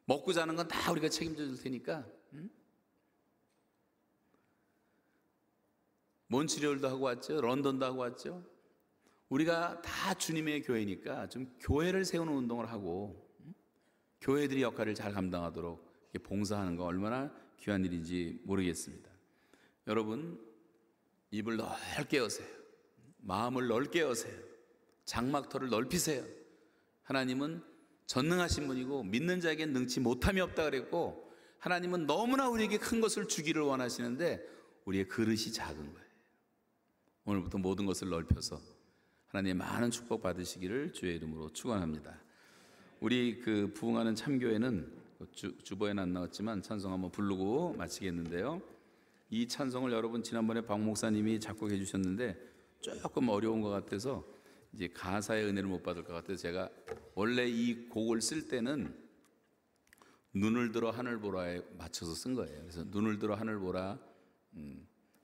먹고 자는 건 다 우리가 책임져 줄 테니까. 몬트리올도 하고 왔죠. 런던도 하고 왔죠. 우리가 다 주님의 교회니까 좀 교회를 세우는 운동을 하고 교회들이 역할을 잘 감당하도록 봉사하는 거 얼마나 귀한 일인지 모르겠습니다. 여러분, 입을 넓게 여세요. 마음을 넓게 여세요. 장막터를 넓히세요. 하나님은 전능하신 분이고 믿는 자에겐 능치 못함이 없다 그랬고, 하나님은 너무나 우리에게 큰 것을 주기를 원하시는데 우리의 그릇이 작은 거예요. 오늘부터 모든 것을 넓혀서 하나님의 많은 축복 받으시기를 주의 이름으로 축원합니다. 우리 그 부흥하는 참교회는 주보에는 안 나왔지만 찬송 한번 부르고 마치겠는데요. 이 찬송을 여러분 지난번에 박 목사님이 작곡해 주셨는데 조금 어려운 것 같아서 이제 가사의 은혜를 못 받을 것 같아서 제가 원래 이 곡을 쓸 때는 눈을 들어 하늘 보라에 맞춰서 쓴 거예요. 그래서 눈을 들어 하늘 보라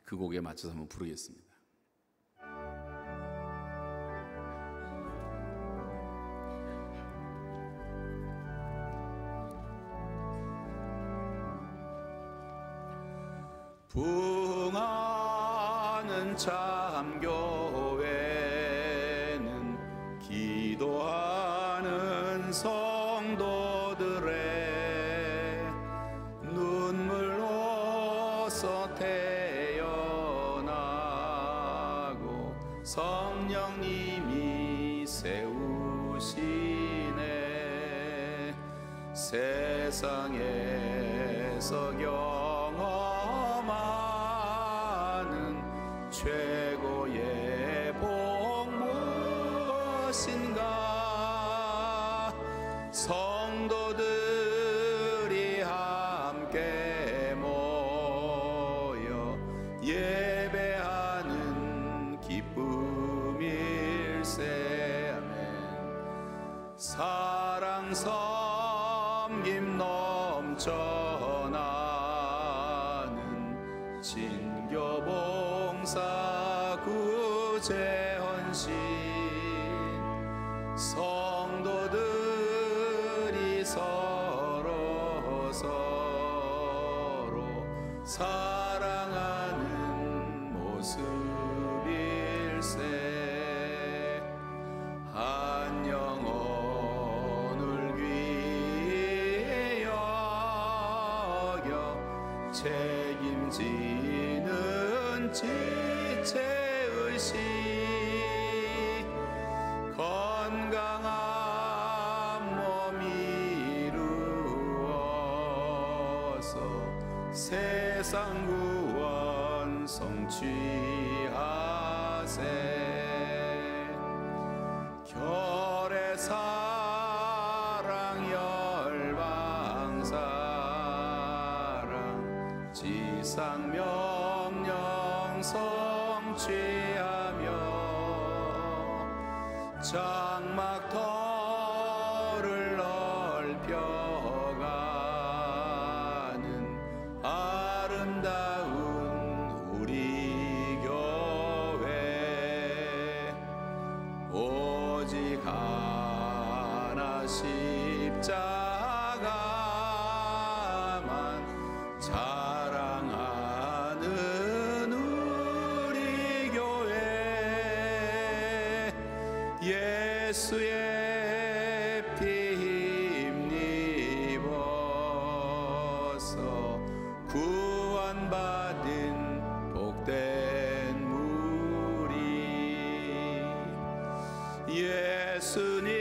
그 곡에 맞춰서 한번 부르겠습니다. 부흥하는 참교회는 기도하는 성도들의 눈물로서 태어나고 성령님이 세우시네. 세상에서 최고의 복 무엇인가. 성도들이 함께 모여 예배하는 기쁨일세. 아멘. 사랑 섬김 넘쳐나는 진교봉사 구제헌신. 성도들이 서로 사랑하는 모습일세. 한 영혼을 귀히 여겨 책임지는 지체의식. 건강한 몸 이루어서 세상 구원 성취하세. 결의 사랑 열방 사랑 지상 명령 성취하며 장막터를 넓혀가는 아름다운 우리 교회. 오직 하나 십자가만 자랑하는 우리 교회. 예수의 피 힘입어서 구원받은 복된 무리. 예수님의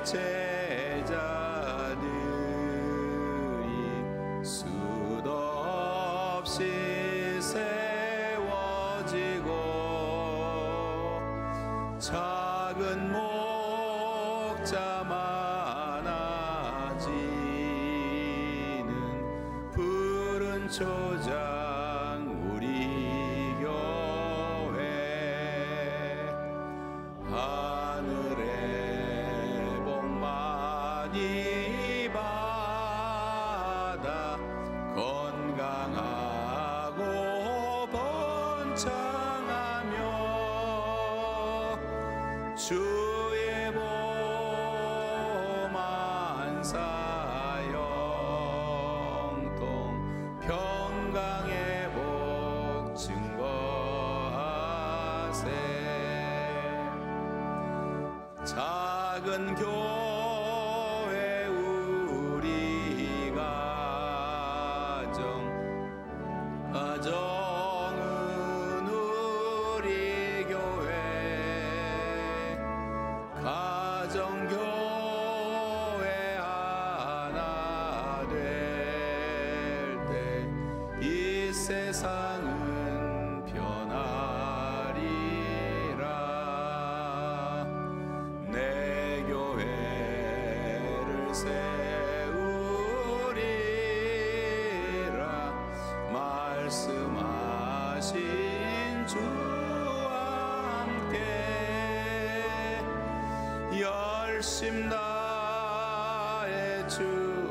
제자들이 수도 없이 세워지고 작은 목자 많아지는 푸른 초장 우리 교회. 하늘의 복 많이 받아 건강하고 번창하며 주의 복 만사 영통 평강의 복 증거하세. 작은 교회 우리 가정은 우리 교회. 가정교회 하나 될 때 이 세상은 변하리라. 내 교회를 세우리라. 말씀하신 주와 함께 열심 다해 주